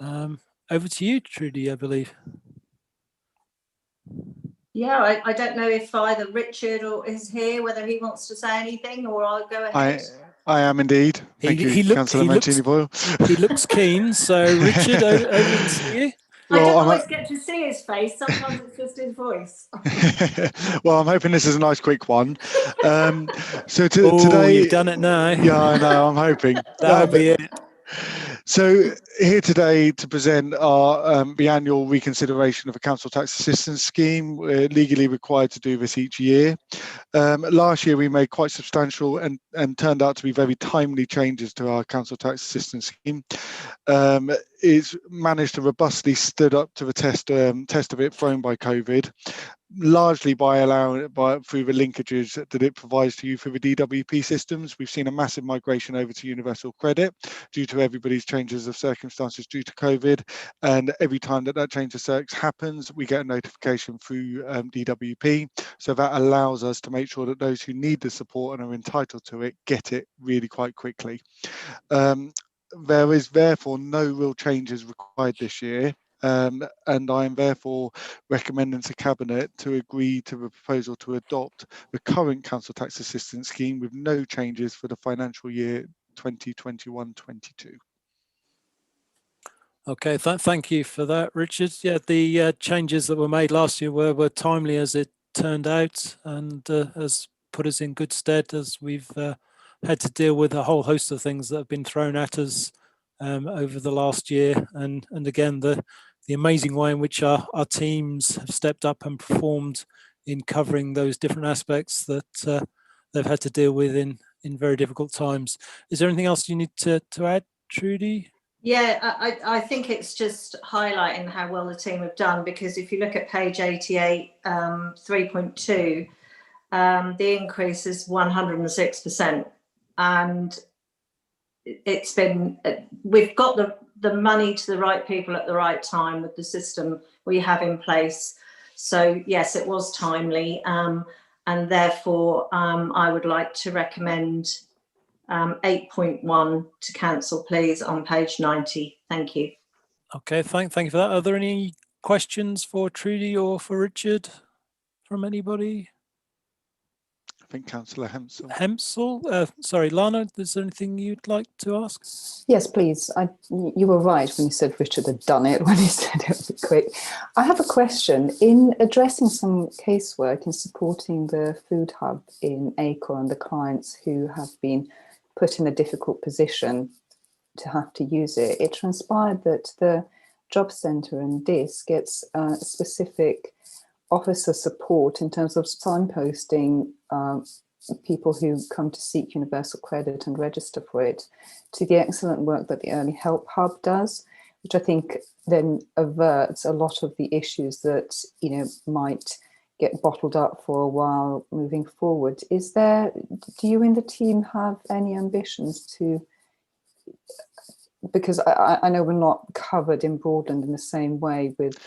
Over to you, Trudy, I believe. Yeah, I don't know if either Richard or is here, whether he wants to say anything, or I'll go ahead. I am indeed. Thank you, Councillor Mancini Boyle. He looks keen. So, Richard, over to you. I don't always get to see his face. Sometimes it's just his voice. Well, I'm hoping this is a nice quick one. So Oh, today, you've done it now. Yeah, I know. I'm hoping that'll be it. So here today to present our biannual reconsideration of a council tax assistance scheme. We're legally required to do this each year. Last year we made quite substantial and turned out to be very timely changes to our council tax assistance scheme. It's managed to robustly stood up to the test of it thrown by COVID, largely by through the linkages that it provides to you through the DWP systems. We've seen a massive migration over to universal credit due to everybody's changes of circumstances due to COVID, and every time that change of circs happens, we get a notification through DWP. So that allows us to make sure that those who need the support and are entitled to it get it really quite quickly. There is therefore no real changes required this year. And I am therefore recommending to Cabinet to agree to the proposal to adopt the current council tax assistance scheme with no changes for the financial year 2021-22. Okay, thank you for that, Richard. Yeah, the changes that were made last year were timely as it turned out, and has put us in good stead as we've had to deal with a whole host of things that have been thrown at us over the last year, and again the amazing way in which our teams have stepped up and performed in covering those different aspects that they've had to deal with in very difficult times. Is there anything else you need to add, Trudy? Yeah, I think it's just highlighting how well the team have done, because if you look at page 88, 3.2, the increase is 106%. And it's been, we've got the money to the right people at the right time with the system we have in place. So yes, it was timely, and therefore I would like to recommend 8.1 to council, please, on page 90. Thank you. Okay, thank you for that. Are there any questions for Trudy or for Richard from anybody? I think Councillor Hempsell. Sorry, Lana, is there anything you'd like to ask? Yes, please. You were right when you said Richard had done it, when he said it would be quick. I have a question. In addressing some casework in supporting the food hub in Acre and the clients who have been put in a difficult position to have to use it, it transpired that the job centre in DIS gets specific officer support in terms of signposting people who come to seek universal credit and register for it to the excellent work that the Early Help Hub does, which I think then averts a lot of the issues that might get bottled up for a while moving forward. Do you in the team have any ambitions to, because I know we're not covered in Broadland in the same way with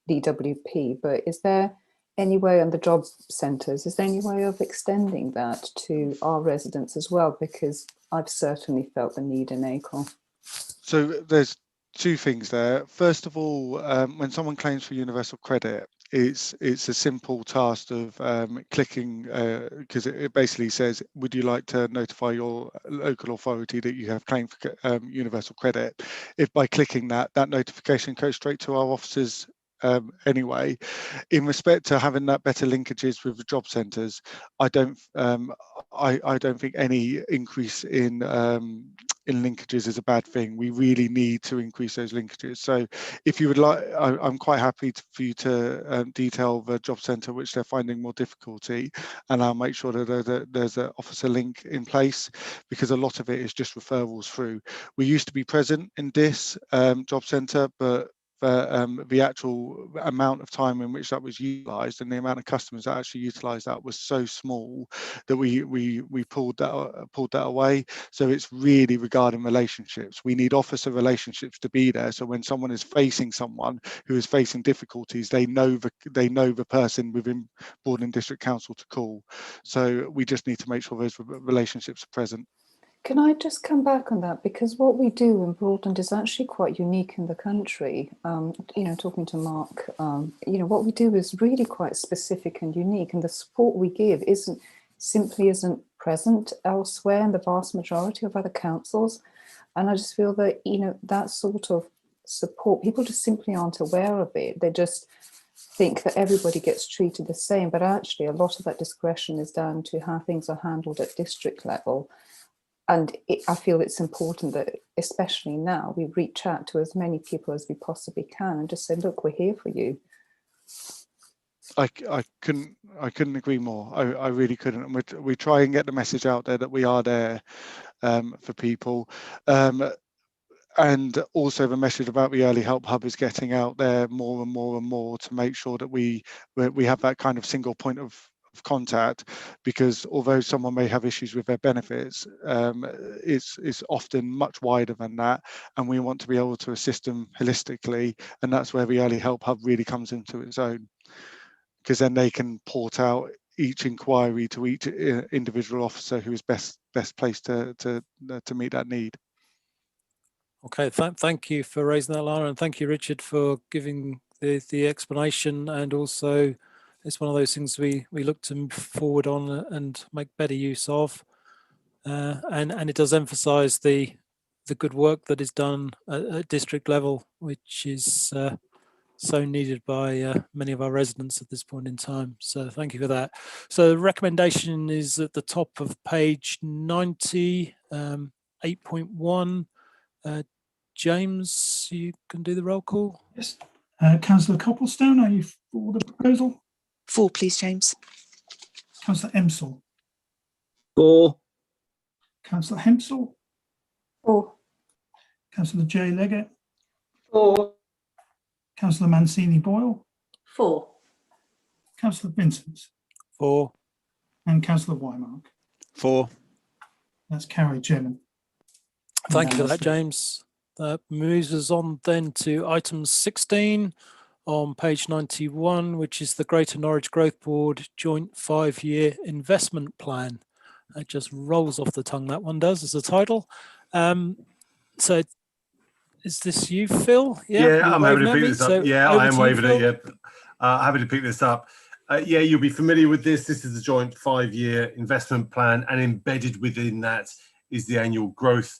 DWP, but is there any way on the job centres, is there any way of extending that to our residents as well? Because I've certainly felt the need in Acre. So there's two things there. First of all, when someone claims for universal credit, it's a simple task of clicking, because it basically says, would you like to notify your local authority that you have claimed for universal credit? If by clicking that notification goes straight to our officers anyway. In respect to having that better linkages with the job centres, I don't think any increase in linkages is a bad thing. We really need to increase those linkages. So if you would like, I'm quite happy for you to detail the job centre which they're finding more difficulty, and I'll make sure that there's an officer link in place, because a lot of it is just referrals through. We used to be present in this job centre, but the actual amount of time in which that was utilised and the amount of customers that actually utilised that was so small that we pulled that away. So it's really regarding relationships. We need officer relationships to be there, so when someone is facing someone who is facing difficulties, they know the person within Broadland District Council to call. So we just need to make sure those relationships are present. Can I just come back on that? Because what we do in Broadland is actually quite unique in the country. Talking to Mark, what we do is really quite specific and unique, and the support we give isn't present elsewhere in the vast majority of other councils. And I just feel that, that sort of support, people just simply aren't aware of it. They just think that everybody gets treated the same, but actually a lot of that discretion is down to how things are handled at district level. And I feel it's important that, especially now, we reach out to as many people as we possibly can and just say, look, we're here for you. I couldn't agree more. I really couldn't. And we try and get the message out there that we are there for people. And also the message about the Early Help Hub is getting out there more and more and more to make sure that we have that kind of single point of contact, because although someone may have issues with their benefits, it's often much wider than that, and we want to be able to assist them holistically, and that's where the Early Help Hub really comes into its own, because then they can port out each inquiry to each individual officer who is best placed to meet that need. Okay, thank you for raising that, Lana, and thank you, Richard, for giving the explanation. And also, it's one of those things we look to move forward on and make better use of, and it does emphasise the good work that is done at district level, which is so needed by many of our residents at this point in time. So thank you for that. So the recommendation is at the top of page 90, 8.1. James, you can do the roll call. Yes. Councillor Copplestone, are you for the proposal? For, please, James. Councillor Emsall. For. Councillor Hempsall. For. Councillor J. Leggett. For. Councillor Mancini Boyle. For. Councillor Vincent. For. And Councillor Wymark. For. That's carried, Chairman. Thank you for that, James. That moves us on then to item 16 on page 91, which is the Greater Norwich Growth Board Joint 5-Year Investment Plan. It just rolls off the tongue, that one does, as a title. So is this you, Phil? Yeah, I'm happy to pick this up. So yeah, I am waving Phil. it. Yeah, happy to pick this up. Yeah, you'll be familiar with this. This is the joint 5-year investment plan, and embedded within that is the annual growth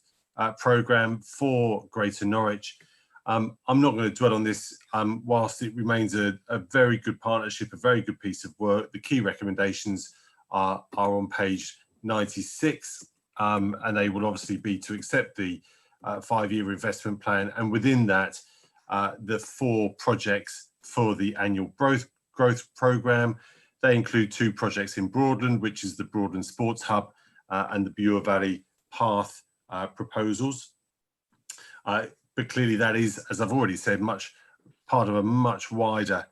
programme for Greater Norwich. I'm not going to dwell on this whilst it remains a very good partnership, a very good piece of work. The key recommendations are on page 96, and they will obviously be to accept the 5-year investment plan, and within that the 4 projects for the annual growth programme. They include 2 projects in Broadland, which is the Broadland Sports Hub and the Bure Valley Path proposals. But clearly that is, as I've already said, part of a much wider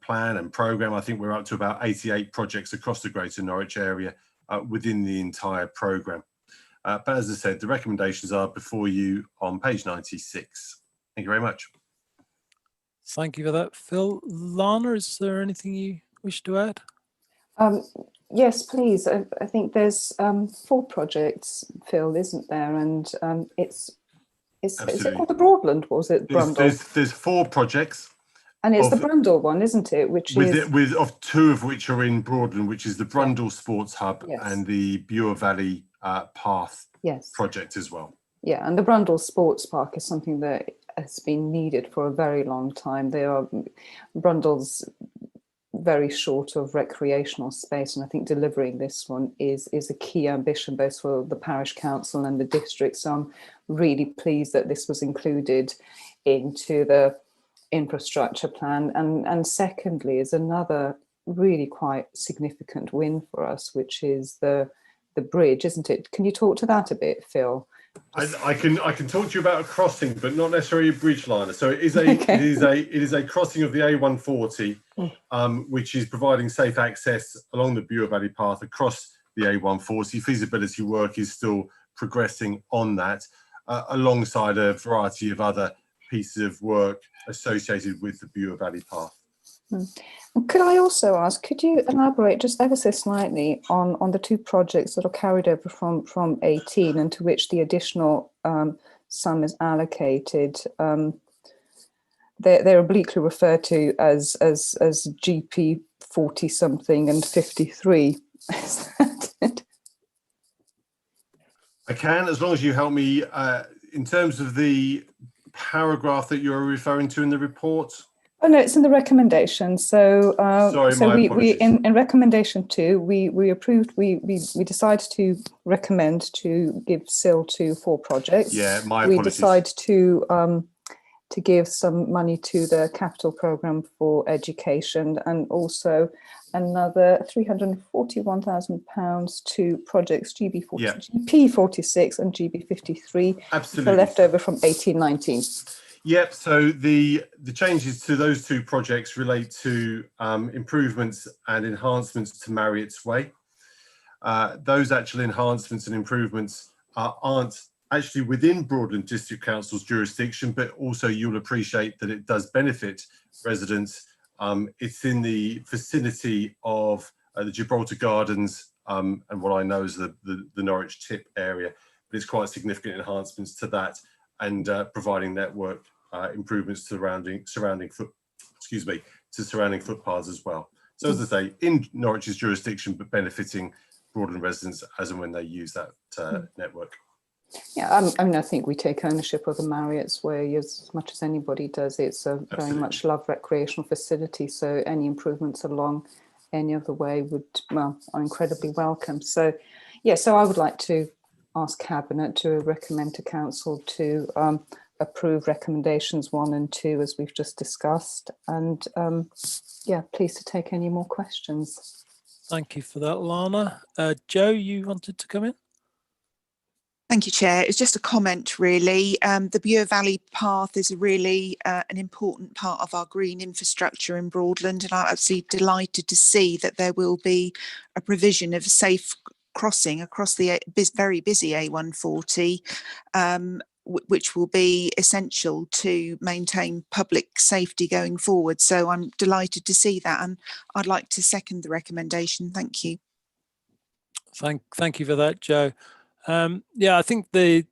plan and programme. I think we're up to about 88 projects across the Greater Norwich area within the entire programme. But as I said, the recommendations are before you on page 96. Thank you very much. Thank you for that, Phil. Lana, is there anything you wish to add? Yes, please. I think there's 4 projects, Phil, isn't there? And is it called the Broadland? Was it Brundle? There's 4 projects. And it's the Brundle one, isn't it? Which is of 2 of which are in Broadland, which is the Brundle Sports Hub and the Bure Valley Path project as well. Yeah, and the Brundle Sports Park is something that has been needed for a very long time. Brundall's very short of recreational space, and I think delivering this one is a key ambition both for the parish council and the district. So I'm really pleased that this was included into the infrastructure plan. And secondly is another really quite significant win for us, which is the bridge, isn't it? Can you talk to that a bit, Phil? I can talk to you about a crossing, but not necessarily a bridge liner. So it is a Okay. it is a crossing of the A140, which is providing safe access along the Bure Valley path across the A140. Feasibility work is still progressing on that, alongside a variety of other pieces of work associated with the Bure Valley path. Could I also ask, could you elaborate just ever so slightly on the two projects that are carried over from 18 and to which the additional sum is allocated? They're obliquely referred to as GP 40 something and 53. Is that it? I can, as long as you help me in terms of the paragraph that you're referring to in the report. Oh no, it's in the recommendation. So, Sorry, so my we apologies. in recommendation 2, we approved. We decided to recommend to give SIL to 4 projects. Yeah, my we apologies. decide to give some money to the capital programme for education, and also another £341,000 to projects GP 46 and GB 53. Absolutely. The leftover from 18-19. Yep. So the changes to those 2 projects relate to improvements and enhancements to Marriott's Way. Those actual enhancements and improvements aren't actually within Broadland District Council's jurisdiction, but also you'll appreciate that it does benefit residents. It's in the vicinity of the Gibraltar Gardens and what I know is the Norwich Tip area, but it's quite significant enhancements to that, and providing network improvements to surrounding footpaths as well. So as I say, in Norwich's jurisdiction, but benefiting Broadland residents as and when they use that network. Yeah, I mean, I think we take ownership of the Marriott's Way as much as anybody does. It's a very much loved recreational facility, so any improvements along any of the way are incredibly welcome. So, yeah, so I would like to ask Cabinet to recommend to Council to approve recommendations 1 and 2 as we've just discussed, and yeah, pleased to take any more questions. Thank you for that, Lana. Joe, you wanted to come in? Thank you, Chair. It's just a comment, really. The Bure Valley Path is really an important part of our green infrastructure in Broadland, and I'm absolutely delighted to see that there will be a provision of safe crossing across the very busy A140, which will be essential to maintain public safety going forward. So I'm delighted to see that, and I'd like to second the recommendation. Thank you. Thank you for that, Joe. Yeah, I think the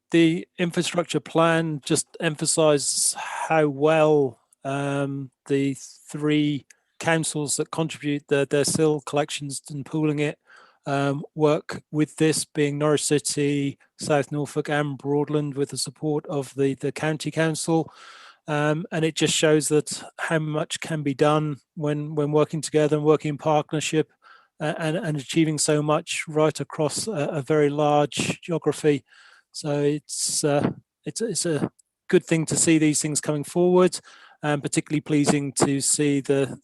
infrastructure plan just emphasised how well the 3 councils that contribute their SIL collections and pooling it work with this, being Norwich City, South Norfolk and Broadland, with the support of the county council. And it just shows that how much can be done when working together and working in partnership. And achieving so much right across a very large geography. So it's a good thing to see these things coming forward, and particularly pleasing to see the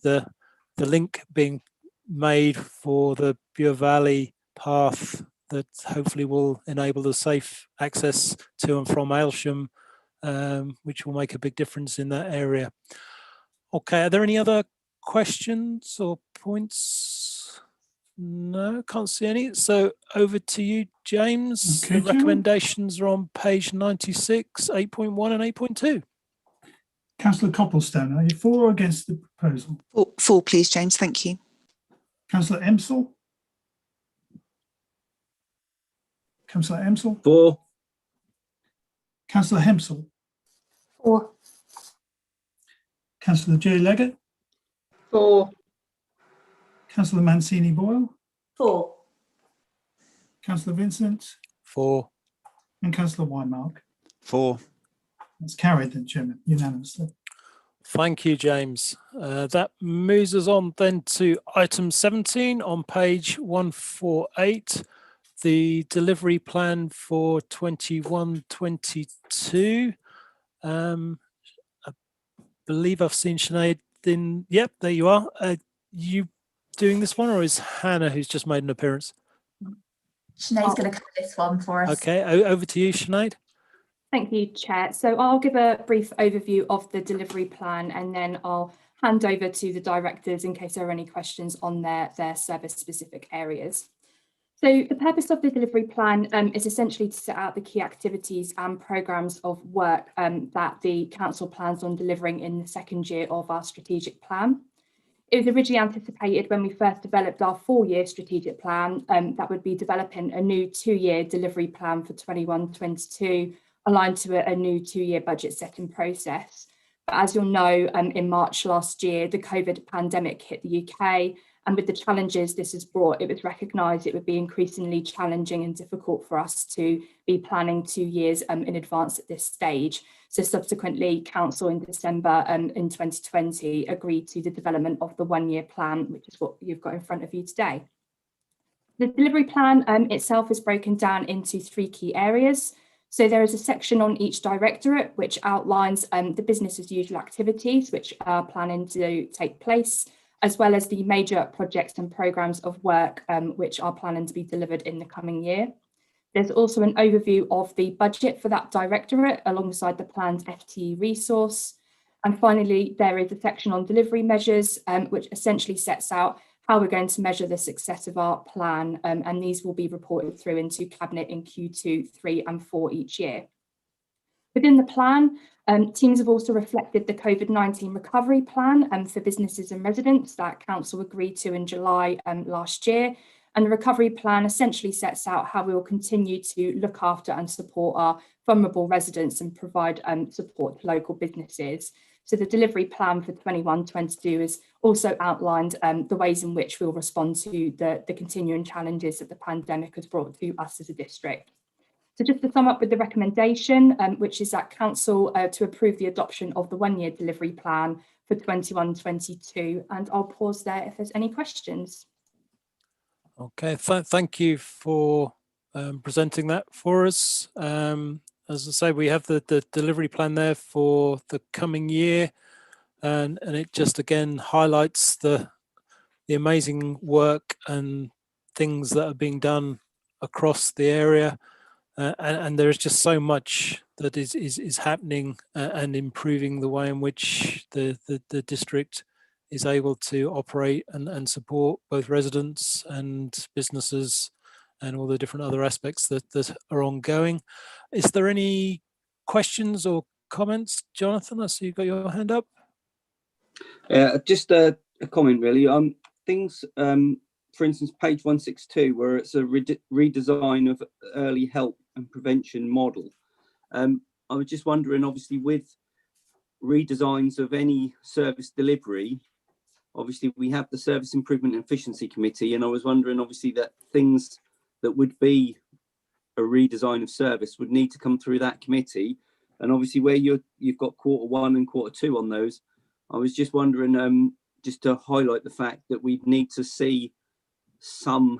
link being made for the Bure Valley path that hopefully will enable the safe access to and from Aylsham, which will make a big difference in that area. Okay, are there any other questions or points? No, can't see any. So over to you, James. Okay, the recommendations are on page 96, 8.1 and 8.2. Councillor Copplestone, are you for or against the proposal? For, please, James. Thank you. Councillor Emsall? Councillor Emsall? For. Councillor Hempsall? For. Councillor J. Leggett? For. Councillor Mancini Boyle? For. Councillor Vincent? For. And Councillor Weinmark? For. That's carried then, Chairman, unanimously. Thank you, James. That moves us on then to item 17 on page 148, the delivery plan for 21-22. I believe I've seen Sinead in. Yep, there you are. You doing this one, or is Hannah who's just made an appearance? Sinead's going to cover this one for us. Okay, over to you, Sinead. Thank you, Chair. So I'll give a brief overview of the delivery plan, and then I'll hand over to the directors in case there are any questions on their service-specific areas. So the purpose of the delivery plan is essentially to set out the key activities and programmes of work that the Council plans on delivering in the second year of our strategic plan. It was originally anticipated when we first developed our 4-year strategic plan that would be developing a new 2-year delivery plan for 21-22, aligned to a new 2-year budget setting process. But as you'll know, in March last year, the COVID pandemic hit the UK, and with the challenges this has brought, it was recognised it would be increasingly challenging and difficult for us to be planning 2 years in advance at this stage. So subsequently, Council in December in 2020 agreed to the development of the 1-year plan, which is what you've got in front of you today. The delivery plan itself is broken down into 3 key areas. So there is a section on each directorate which outlines the business as usual activities which are planning to take place, as well as the major projects and programmes of work which are planning to be delivered in the coming year. There's also an overview of the budget for that directorate alongside the plan's FTE resource. And finally, there is a section on delivery measures, which essentially sets out how we're going to measure the success of our plan, and these will be reported through into Cabinet in Q2, 3 and 4 each year. Within the plan, teams have also reflected the COVID-19 recovery plan for businesses and residents that Council agreed to in July last year. And the recovery plan essentially sets out how we will continue to look after and support our vulnerable residents and provide support to local businesses. So the delivery plan for 21-22 has also outlined the ways in which we'll respond to the continuing challenges that the pandemic has brought to us as a district. So just to sum up with the recommendation, which is that Council to approve the adoption of the 1-year delivery plan for 21-22. And I'll pause there if there's any questions. Okay, thank you for presenting that for us. As I say, we have the delivery plan there for the coming year, and it just again highlights the amazing work and things that are being done across the area, and there is just so much that is happening and improving the way in which the district is able to operate and support both residents and businesses and all the different other aspects that are ongoing. Is there any questions or comments? Jonathan, I see you've got your hand up. Just a comment really. Things, for instance, page 162, where it's a redesign of early help and prevention model. I was just wondering, obviously with redesigns of any service delivery, obviously we have the Service Improvement and Efficiency Committee, and I was wondering obviously that things that would be a redesign of service would need to come through that committee. And obviously where you've got Q1 and Q2 on those, I was just wondering, just to highlight the fact that we'd need to see some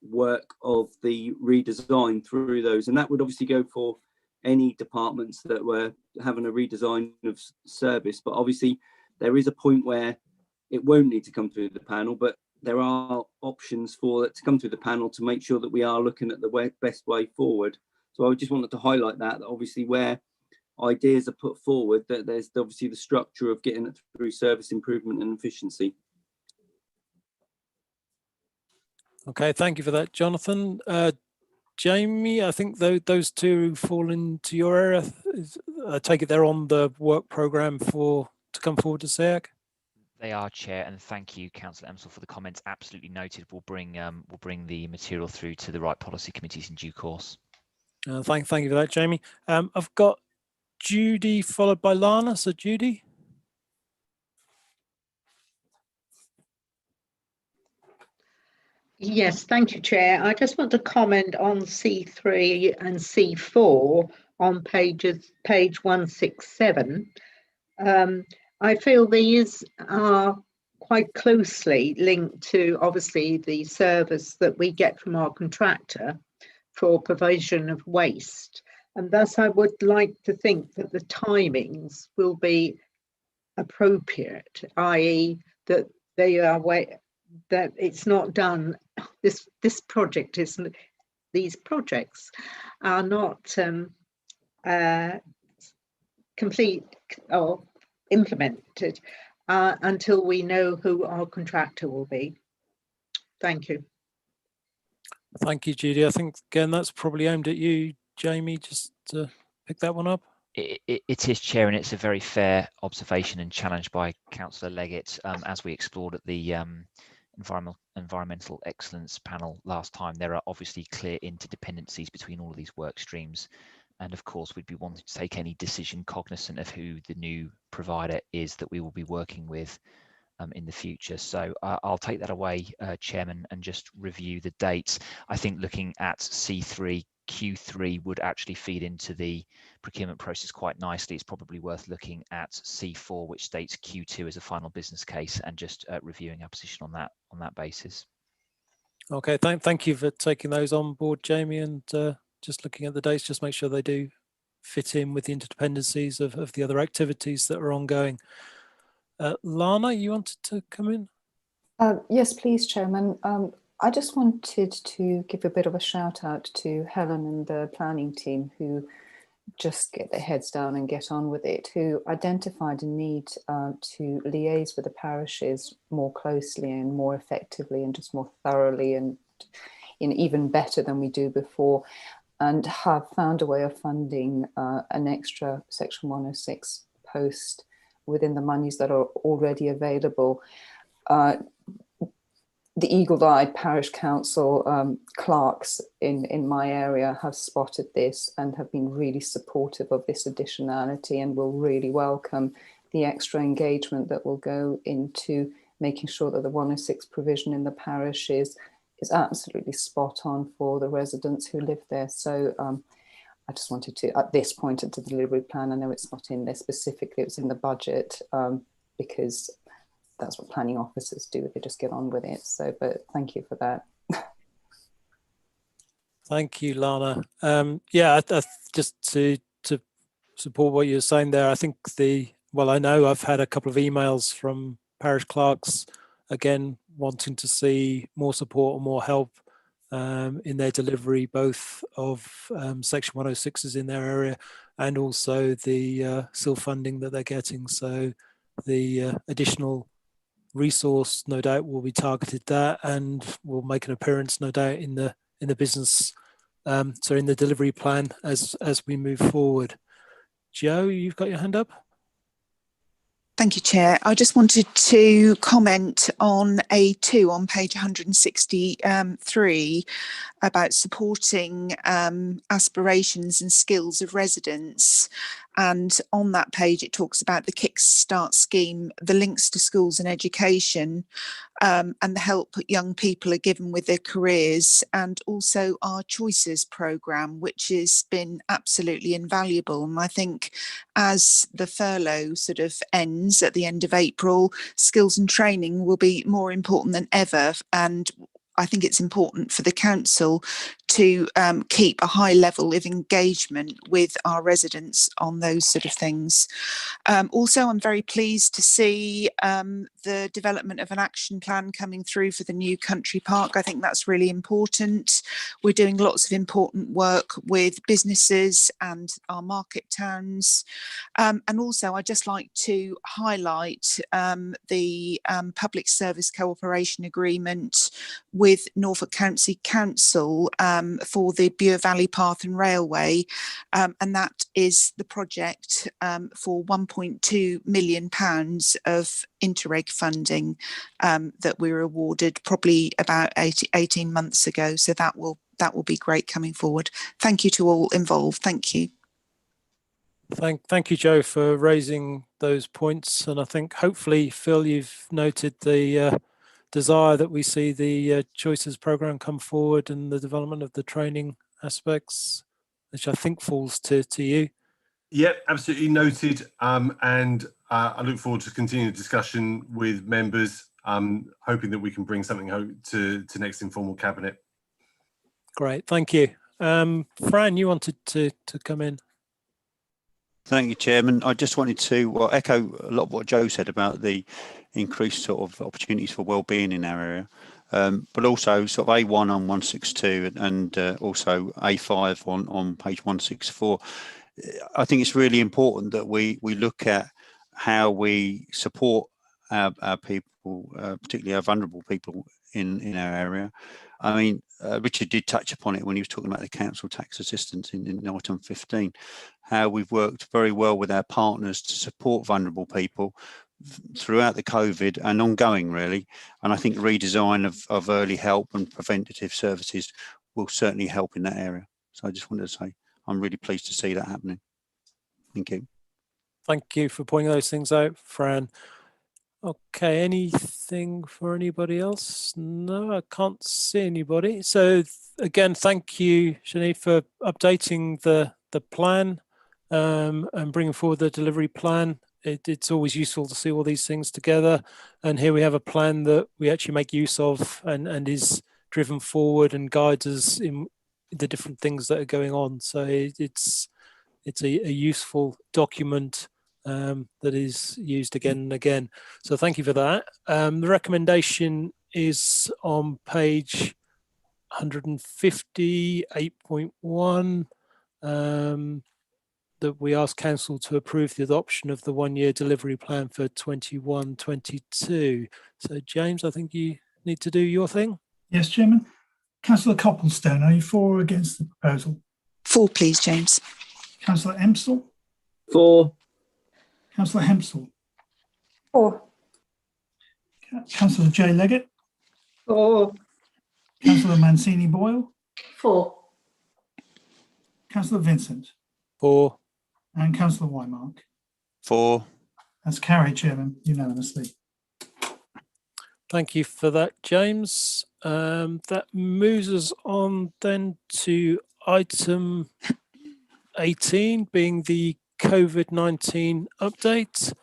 work of the redesign through those. And that would obviously go for any departments that were having a redesign of service. But obviously there is a point where it won't need to come through the panel, but there are options for it to come through the panel to make sure that we are looking at the best way forward. So I just wanted to highlight that obviously where ideas are put forward, that there's obviously the structure of getting it through service improvement and efficiency. Okay, thank you for that, Jonathan. Jamie, I think those two fall into your area. I take it they're on the work programme to come forward to SEAC? They are, Chair, and thank you, Councillor Emsall, for the comments. Absolutely noted. We'll bring the material through to the right policy committees in due course. Thank you for that, Jamie. I've got Judy followed by Lana. So Judy. Yes, thank you, Chair. I just want to comment on C3 and C4 on page 167. I feel these are quite closely linked to obviously the service that we get from our contractor for provision of waste. And thus I would like to think that the timings will be appropriate, i.e. that they are that it's not done, this project is, these projects are not complete or implemented until we know who our contractor will be. Thank you. Thank you, Judy. I think, again, that's probably aimed at you, Jamie, just to pick that one up. It is, Chair, and it's a very fair observation and challenge by Councillor Leggett. As we explored at the Environmental Excellence panel last time, there are obviously clear interdependencies between all of these work streams. And of course, we'd be wanting to take any decision cognizant of who the new provider is that we will be working with in the future. So I'll take that away, Chairman, and just review the dates. I think looking at C3, Q3 would actually feed into the procurement process quite nicely. It's probably worth looking at C4, which states Q2 as a final business case, and just reviewing our position on that basis. Okay, thank you for taking those on board, Jamie, and just looking at the dates, just make sure they do fit in with the interdependencies of the other activities that are ongoing. Lana, you wanted to come in? Yes, please, Chairman. I just wanted to give a bit of a shout out to Helen and the planning team, who just get their heads down and get on with it, who identified a need to liaise with the parishes more closely and more effectively and just more thoroughly and even better than we do before, and have found a way of funding an extra Section 106 post within the monies that are already available. The eagle-eyed parish council clerks in my area have spotted this and have been really supportive of this additionality, and will really welcome the extra engagement that will go into making sure that the 106 provision in the parish is absolutely spot on for the residents who live there. So I just wanted to, at this point of the delivery plan, I know it's not in there specifically, it's in the budget, because that's what planning officers do, they just get on with it. So, but thank you for that. Thank you, Lana. Yeah, just to support what you're saying there, I think I know I've had a couple of emails from parish clerks, again, wanting to see more support and more help in their delivery, both of Section 106s in their area and also the SIL funding that they're getting. So the additional resource, no doubt, will be targeted that, and will make an appearance, no doubt, in the business, so in the delivery plan as we move forward. Joe, you've got your hand up. Thank you, Chair. I just wanted to comment on A2 on page 163 about supporting aspirations and skills of residents. And on that page, it talks about the Kickstart scheme, the links to schools and education, and the help young people are given with their careers, and also our Choices programme, which has been absolutely invaluable. And I think as the furlough sort of ends at the end of April, skills and training will be more important than ever. And I think it's important for the council to keep a high level of engagement with our residents on those sort of things. Also, I'm very pleased to see the development of an action plan coming through for the new country park. I think that's really important. We're doing lots of important work with businesses and our market towns. And also, I'd just like to highlight the Public Service Cooperation Agreement with Norfolk County Council for the Bure Valley Path and Railway, and that is the project for £1.2 million of Interreg funding that we were awarded probably about 18 months ago. So that will be great coming forward. Thank you to all involved. Thank you. Thank you, Joe, for raising those points. And I think hopefully, Phil, you've noted the desire that we see the Choices programme come forward and the development of the training aspects which I think falls to you. Yep, absolutely noted. And I look forward to continuing the discussion with members, hoping that we can bring something to next informal cabinet. Great, thank you. Fran, you wanted to come in. Thank you, Chairman. I just wanted to echo a lot of what Joe said about the increased sort of opportunities for wellbeing in our area, but also sort of A1 on 162 and also A5 on page 164. I think it's really important that we look at how we support our people, particularly our vulnerable people in our area. I mean, Richard did touch upon it when he was talking about the council tax assistance in item 15, how we've worked very well with our partners to support vulnerable people throughout the COVID and ongoing, really. And I think redesign of early help and preventative services will certainly help in that area. So I just wanted to say I'm really pleased to see that happening. Thank you. Thank you for pointing those things out, Fran. Okay, anything for anybody else? No, I can't see anybody. So again, thank you, Shani, for updating the plan and bringing forward the delivery plan. It's always useful to see all these things together. And here we have a plan that we actually make use of and is driven forward and guides us in the different things that are going on. So it's a useful document that is used again and again. So thank you for that. The recommendation is on page 150, 8.1, that we ask Council to approve the adoption of the one-year delivery plan for 21-22. So James, I think you need to do your thing. Yes, Chairman. Councillor Copplestone, are you for or against the proposal? For, please, James. Councillor Empsall? For. Councillor Hempsall? For. Councillor J. Leggett? For. Councillor Mancini Boyle? For. Councillor Vincent? For. And Councillor Wymark? For. That's carried, Chairman, unanimously. Thank you for that, James. That moves us on then to item 18, being the COVID-19 update.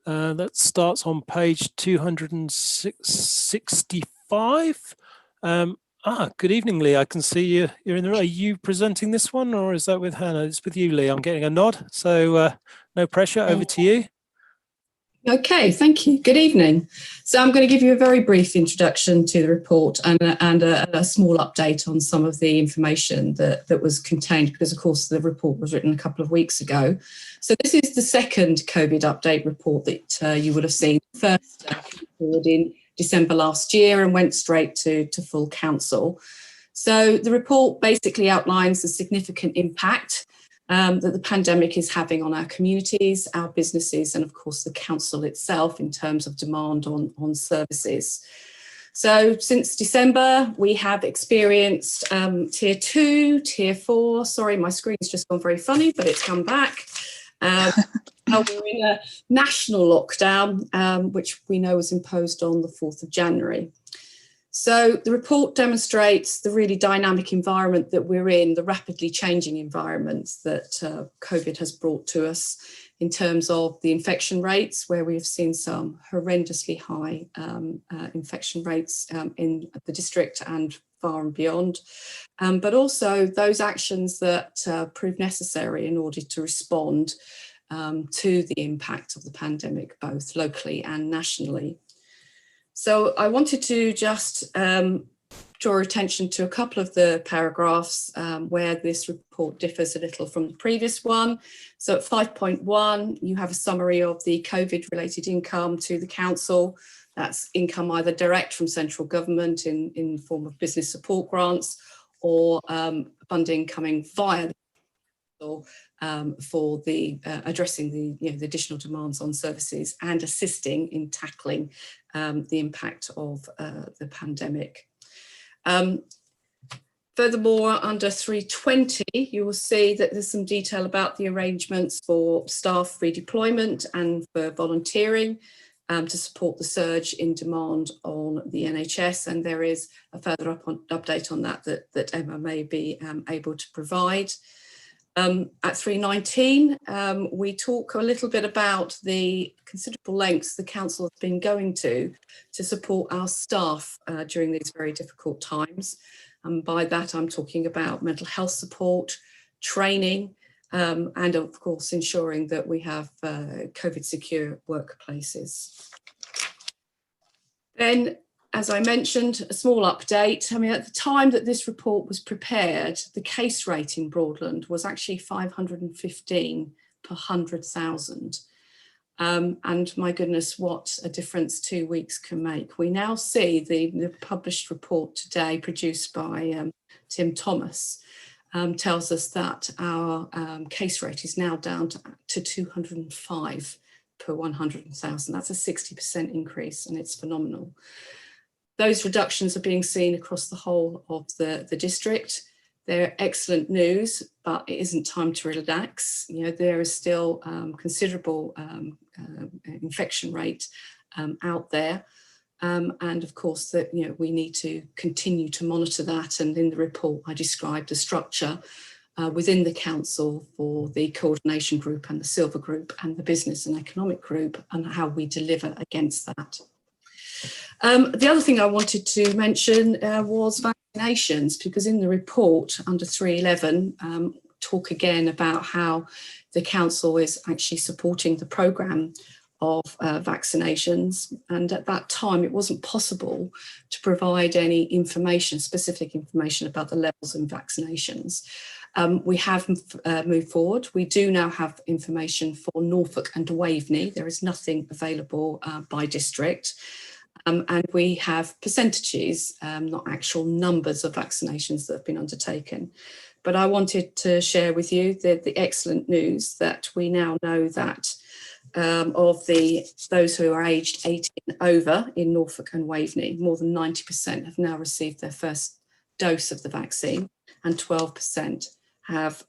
That starts on page 265. Good evening, Lee. I can see you're in the room. Are you presenting this one, or is that with Hannah? It's with you, Lee. I'm getting a nod, so no pressure. Over to you. Okay, thank you. Good evening. So I'm going to give you a very brief introduction to the report and a small update on some of the information that was contained, because of course the report was written a couple of weeks ago. So this is the second COVID update report that you would have seen. First came forward in December last year and went straight to full council. So the report basically outlines the significant impact that the pandemic is having on our communities, our businesses, and of course the council itself in terms of demand on services. So since December, we have experienced tier 2, tier 4, sorry, my screen's just gone very funny, but it's come back. Now we're in a national lockdown, which we know was imposed on the 4th of January. So the report demonstrates the really dynamic environment that we're in, the rapidly changing environment that COVID has brought to us in terms of the infection rates, where we've seen some horrendously high infection rates in the district and far and beyond, but also those actions that prove necessary in order to respond to the impact of the pandemic, both locally and nationally. So I wanted to just draw attention to a couple of the paragraphs where this report differs a little from the previous one. So at 5.1, you have a summary of the COVID-related income to the council. That's income either direct from central government in form of business support grants or funding coming via the council for the addressing the additional demands on services and assisting in tackling the impact of the pandemic. Furthermore, under 320, you will see that there's some detail about the arrangements for staff redeployment and for volunteering to support the surge in demand on the NHS, and there is a further update on that Emma may be able to provide. At 319, we talk a little bit about the considerable lengths the council has been going to support our staff during these very difficult times. And by that, I'm talking about mental health support, training, and of course, ensuring that we have COVID secure workplaces. Then, as I mentioned, a small update. I mean, at the time that this report was prepared, the case rate in Broadland was actually 515 per 100,000. And my goodness, what a difference 2 weeks can make. We now see the published report today produced by Tim Thomas tells us that our case rate is now down to 205 per 100,000. That's a 60% increase, and it's phenomenal. Those reductions are being seen across the whole of the district. They're excellent news, but it isn't time to relax. You know, there is still considerable infection rate out there. And of course, that we need to continue to monitor that. And in the report, I described a structure within the council for the coordination group and the silver group and the business and economic group, and how we deliver against that. The other thing I wanted to mention was vaccinations, because in the report under 311, talk again about how the council is actually supporting the programme of vaccinations. And at that time, it wasn't possible to provide any information, specific information about the levels of vaccinations. We have moved forward. We do now have information for Norfolk and Waveney. There is nothing available by district. And we have percentages, not actual numbers of vaccinations that have been undertaken. But I wanted to share with you the excellent news that we now know that of those who are aged 18 over in Norfolk and Waveney, more than 90% have now received their first dose of the vaccine, and 12% have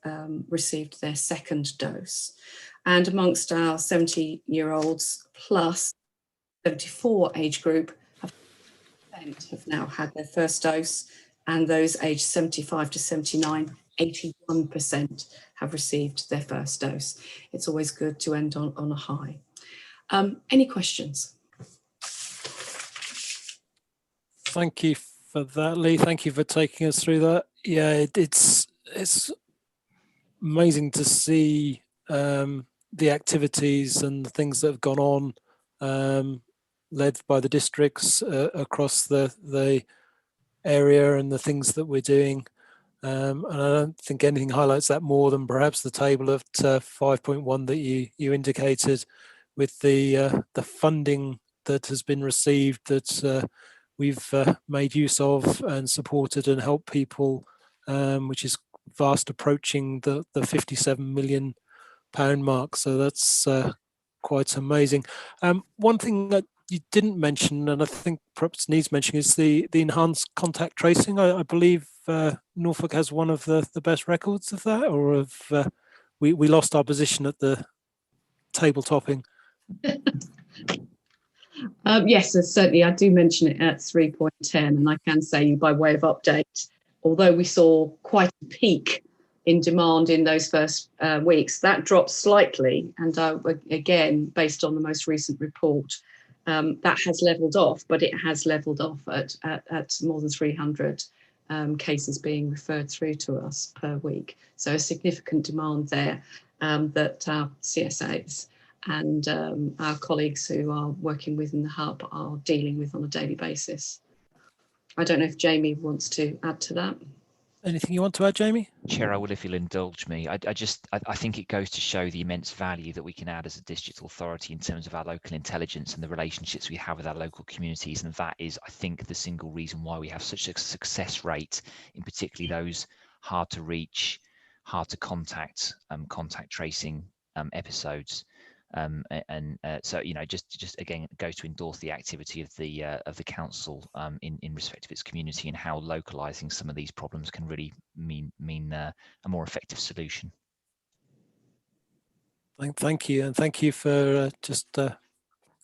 received their second dose. And amongst our 70-year-olds plus 74 age group, have now had their first dose, and those aged 75 to 79, 81% have received their first dose. It's always good to end on a high. Any questions? Thank you for that, Lee. Thank you for taking us through that. Yeah, it's amazing to see the activities and the things that have gone on, led by the districts across the area, and the things that we're doing. And I don't think anything highlights that more than perhaps the table of 5.1 that you indicated, with the funding that has been received, that we've made use of and supported and helped people, which is fast approaching the £57 million mark. So that's quite amazing. One thing that you didn't mention, and I think perhaps needs mentioning, is the enhanced contact tracing. I believe Norfolk has one of the best records of that, or have we lost our position at the table topping? Yes, certainly. I do mention it at 3.10, and I can say, by way of update, although we saw quite a peak in demand in those first weeks, that dropped slightly. And again, based on the most recent report, that has levelled off, but it has levelled off at more than 300 cases being referred through to us per week. So a significant demand there that our CSAs and our colleagues who are working within the hub are dealing with on a daily basis. I don't know if Jamie wants to add to that. Anything you want to add, Jamie? Chair, I will, if you'll indulge me. I think it goes to show the immense value that we can add as a district authority in terms of our local intelligence and the relationships we have with our local communities. And that is, I think, the single reason why we have such a success rate, in particularly those hard to reach, hard to contact, contact tracing episodes. So, you know, just again, it goes to endorse the activity of the council in respect of its community, and how localizing some of these problems can really mean a more effective solution. Thank you, and thank you for just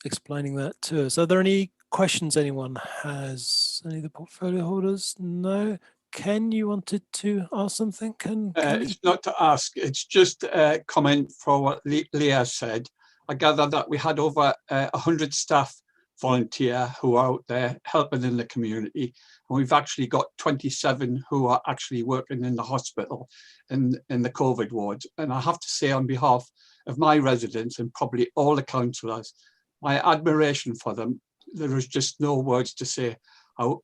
explaining that to us. Are there any questions anyone has? Any of the portfolio holders? No. Ken, you wanted to ask something? Ken? It's not to ask, it's just a comment for what Leah said. I gather that we had over 100 staff volunteer who are out there helping in the community. And we've actually got 27 who are actually working in the hospital in the COVID wards. And I have to say, on behalf of my residents and probably all the councillors, my admiration for them, there is just no words to say how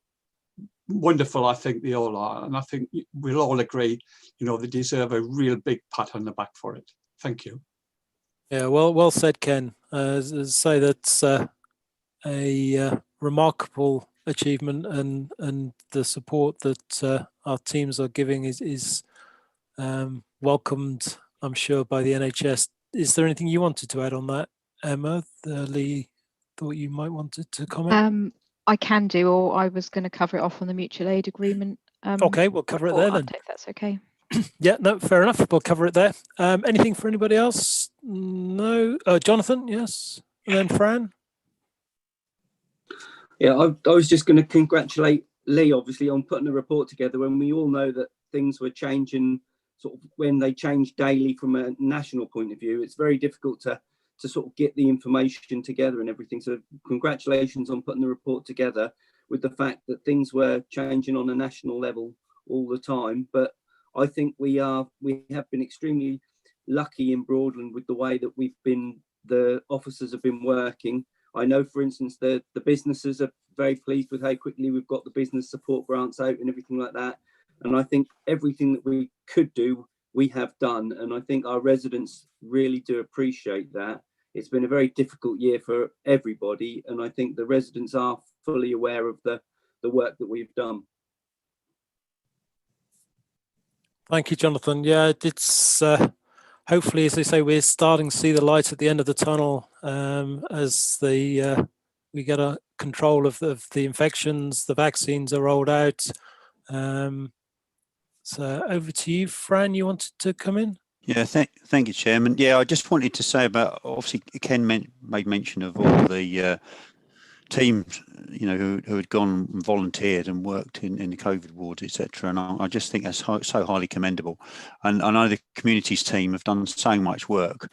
wonderful I think they all are. And I think we'll all agree, you know, they deserve a real big pat on the back for it. Thank you. Yeah, well said, Ken. As I say, that's a remarkable achievement, and the support that our teams are giving is welcomed, I'm sure, by the NHS. Is there anything you wanted to add on that, Emma? Lee thought you might wanted to comment. I can do, or I was going to cover it off on the mutual aid agreement. Okay, we'll cover it there then. If that's okay. Yeah, no, fair enough. We'll cover it there. Anything for anybody else? No. Jonathan, yes. And then Fran. Yeah, I was just going to congratulate Lee, obviously, on putting the report together when we all know that things were changing, sort of when they change daily from a national point of view. It's very difficult to sort of get the information together and everything. So congratulations on putting the report together with the fact that things were changing on a national level all the time. But I think we have been extremely lucky in Broadland with the way that the officers have been working. I know, for instance, the businesses are very pleased with how quickly we've got the business support grants out and everything like that. And I think everything that we could do, we have done. And I think our residents really do appreciate that. It's been a very difficult year for everybody. And I think the residents are fully aware of the work that we've done. Thank you, Jonathan. Yeah, it's hopefully, as they say, we're starting to see the light at the end of the tunnel as we get a control of the infections, the vaccines are rolled out. So over to you, Fran, you wanted to come in? Yeah, thank you, Chairman. Yeah, I just wanted to say about, obviously, Ken made mention of all the teams, you know, who had gone and volunteered and worked in the COVID wards, etc. And I just think that's so highly commendable. And I know the communities team have done so much work,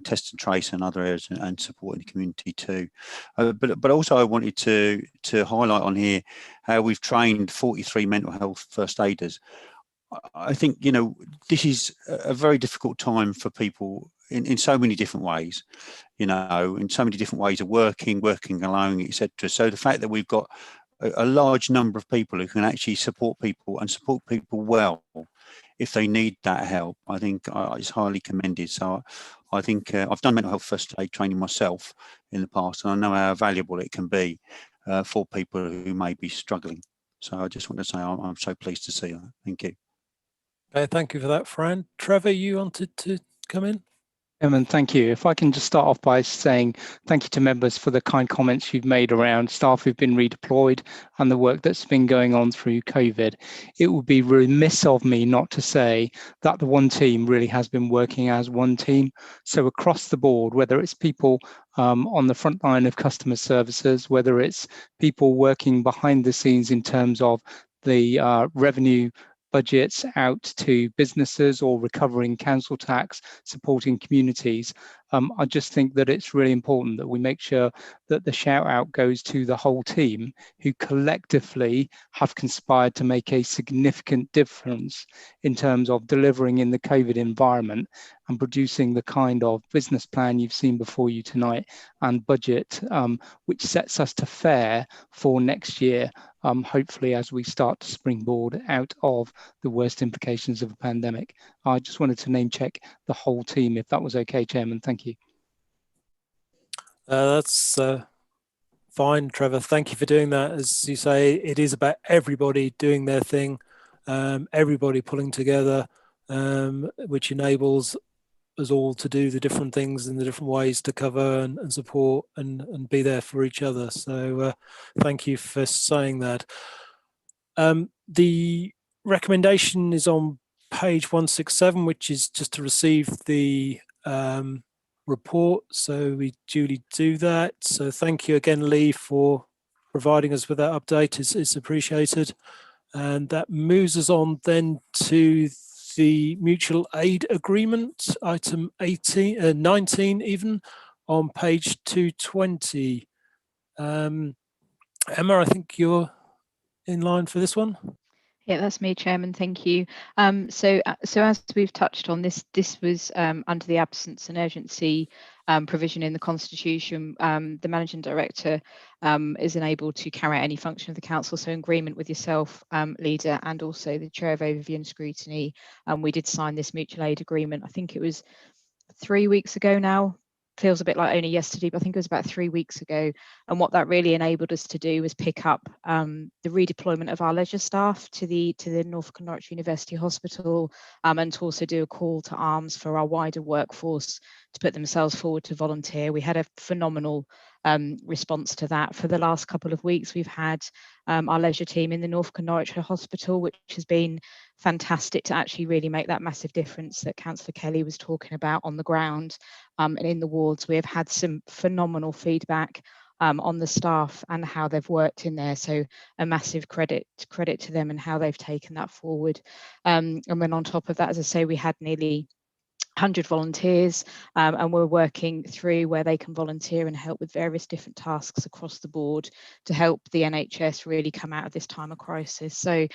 test and trace and other areas, and supporting the community too. But also I wanted to highlight on here how we've trained 43 mental health first aiders. I think, you know, this is a very difficult time for people in so many different ways, you know, in so many different ways of working alone, etc. So the fact that we've got a large number of people who can actually support people and support people well if they need that help, I think is highly commended. So I think I've done mental health first aid training myself in the past, and I know how valuable it can be for people who may be struggling. So I just want to say I'm so pleased to see that. Thank you. Okay, thank you for that, Fran. Trevor, you wanted to come in? Chairman, thank you. If I can just start off by saying thank you to members for the kind comments you've made around staff who've been redeployed and the work that's been going on through COVID. It would be remiss of me not to say that the one team really has been working as one team. So across the board, whether it's people on the front line of customer services, whether it's people working behind the scenes in terms of the revenue budgets out to businesses or recovering council tax, supporting communities. I just think that it's really important that we make sure that the shout out goes to the whole team who collectively have conspired to make a significant difference in terms of delivering in the COVID environment and producing the kind of business plan you've seen before you tonight and budget which sets us to fare for next year, hopefully as we start to springboard out of the worst implications of a pandemic. I just wanted to name check the whole team, if that was okay, Chairman. Thank you. That's fine, Trevor. Thank you for doing that. As you say, it is about everybody doing their thing, everybody pulling together, which enables us all to do the different things in the different ways to cover and support and be there for each other. So thank you for saying that. The recommendation is on page 167, which is just to receive the report. So we duly do that. So thank you again, Lee, for providing us with that update. It's appreciated. And that moves us on then to the mutual aid agreement, item 19 even, on page 220. Emma, I think you're in line for this one. Yeah, that's me, Chairman. Thank you. So as we've touched on, this was under the absence and urgency provision in the Constitution. The Managing Director is enabled to carry out any function of the Council. So in agreement with yourself, Leader, and also the Chair of Overview and Scrutiny, we did sign this mutual aid agreement. I think it was 3 weeks ago now. Feels a bit like only yesterday, but I think it was about 3 weeks ago. And what that really enabled us to do was pick up the redeployment of our leisure staff to the Norfolk and Norwich University Hospital, and to also do a call to arms for our wider workforce to put themselves forward to volunteer. We had a phenomenal response to that. For the last couple of weeks, we've had our leisure team in the Norfolk and Norwich Hospital, which has been fantastic to actually really make that massive difference that Councillor Kelly was talking about on the ground and in the wards. We have had some phenomenal feedback on the staff and how they've worked in there. So a massive credit to them and how they've taken that forward. And then on top of that, as I say, we had nearly 100 volunteers, and we're working through where they can volunteer and help with various different tasks across the board to help the NHS really come out of this time of crisis. So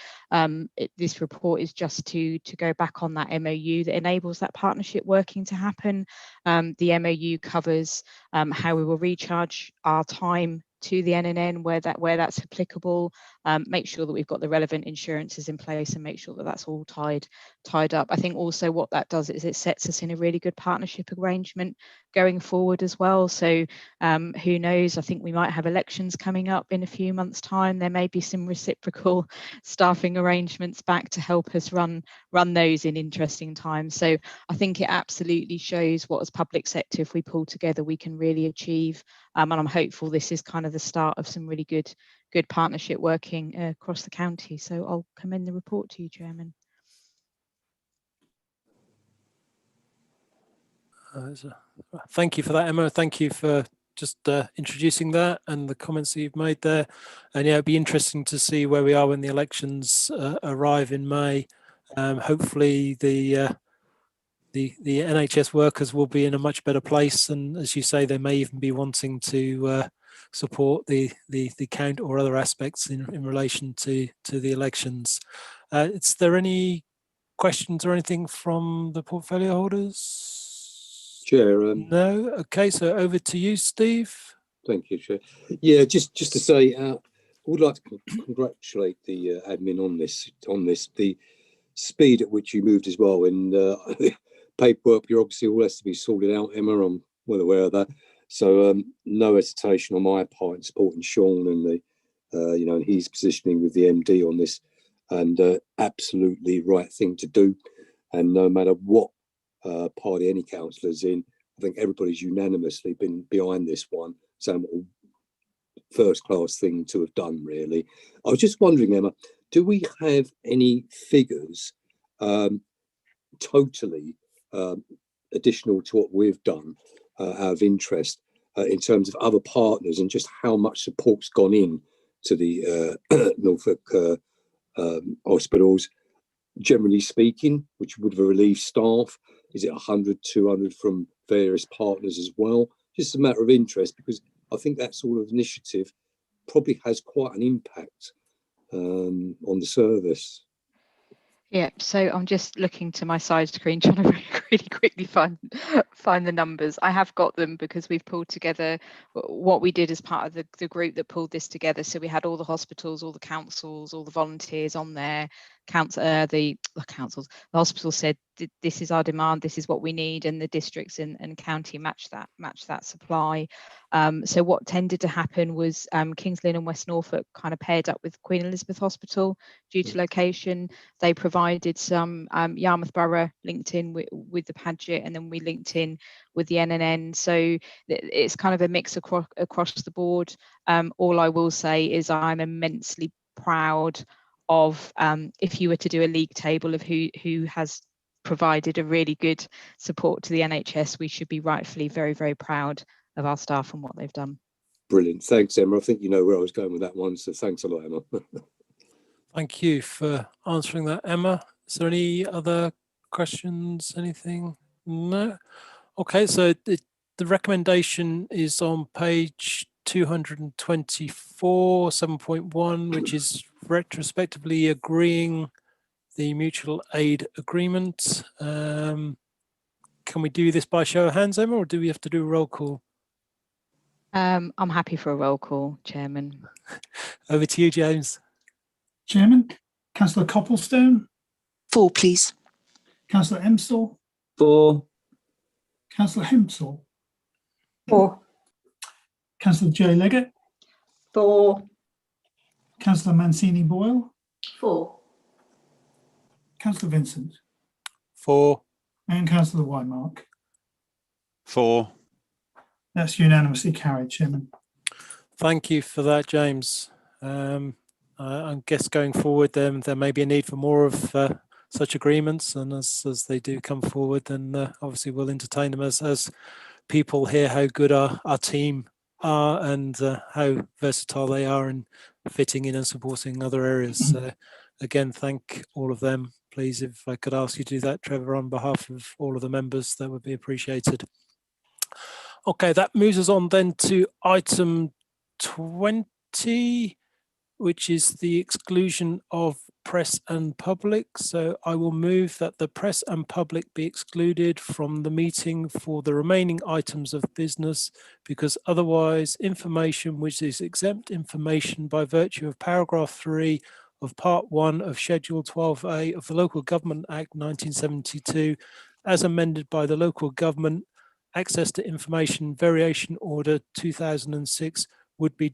this report is just to go back on that MOU that enables that partnership working to happen. The MOU covers how we will recharge our time to the NNN where that's applicable, make sure that we've got the relevant insurances in place and make sure that that's all tied up. I think also what that does is it sets us in a really good partnership arrangement going forward as well. So who knows, I think we might have elections coming up in a few months' time. There may be some reciprocal staffing arrangements back to help us run those in interesting times. So I think it absolutely shows what as public sector, if we pull together, we can really achieve. And I'm hopeful this is kind of the start of some really good partnership working across the county. So I'll commend the report to you, Chairman. Thank you for that, Emma. Thank you for just introducing that and the comments that you've made there. And yeah, it'd be interesting to see where we are when the elections arrive in May. Hopefully the NHS workers will be in a much better place, and as you say, they may even be wanting to support the count or other aspects in relation to the elections. Is there any questions or anything from the portfolio holders? Chair. No. Okay, so over to you, Steve. Thank you, Chair. Yeah, just to say, I would like to congratulate the admin on this. The speed at which you moved as well, and paperwork bureaucracy all has to be sorted out. Emma, I'm well aware of that. So no hesitation on my part in supporting Sean and the and his positioning with the MD on this, and absolutely right thing to do. And no matter what party any councillor's in, I think everybody's unanimously been behind this one. So first class thing to have done, really. I was just wondering, Emma, do we have any figures totally additional to what we've done out of interest in terms of other partners and just how much support's gone in to the Norfolk hospitals, generally speaking, which would have relieved staff? Is it 100, 200 from various partners as well? Just a matter of interest, because I think that sort of initiative probably has quite an impact on the service. Yeah, so I'm just looking to my side screen, trying to really quickly find the numbers. I have got them because we've pulled together what we did as part of the group that pulled this together. So we had all the hospitals, all the councils, all the volunteers on there. The hospital said this is our demand, this is what we need, and the districts and county match that supply. So what tended to happen was Kings Lynn and West Norfolk kind of paired up with Queen Elizabeth Hospital due to location. They provided some Yarmouth Borough linked in with the Paget, and then we linked in with the NNN. So it's kind of a mix across the board. All I will say is I'm immensely proud of if you were to do a league table of who has provided a really good support to the NHS, we should be rightfully very, very proud of our staff and what they've done. Brilliant. Thanks, Emma. I think you know where I was going with that one, so thanks a lot, Emma. Thank you for answering that, Emma. Is there any other questions, anything? No? Okay, so the recommendation is on page 224, 7.1, which is retrospectively agreeing the mutual aid agreement. Can we do this by show of hands, Emma, or do we have to do a roll call? I'm happy for a roll call, Chairman. Over to you, James. Chairman, Councillor Copplestone, 4, please. Councillor Emsall, 4, Councillor Hempsall, 4, Councillor J Leggett, 4, Councillor Mancini Boyle, 4, Councillor Vincent, 4, and Councillor Wymark. 4. That's unanimously carried, Chairman. Thank you for that, James. I guess going forward, there may be a need for more of such agreements, and as they do come forward, then obviously we'll entertain them as people hear how good our team are and how versatile they are in fitting in and supporting other areas. So again, thank all of them. Please, if I could ask you to do that, Trevor, on behalf of all of the members, that would be appreciated. Okay, that moves us on then to item 20, which is the exclusion of press and public. So I will move that the press and public be excluded from the meeting for the remaining items of business, because otherwise information which is exempt information by virtue of paragraph 3 of part 1 of Schedule 12A of the Local Government Act 1972, as amended by the Local Government Access to Information Variation Order 2006, would be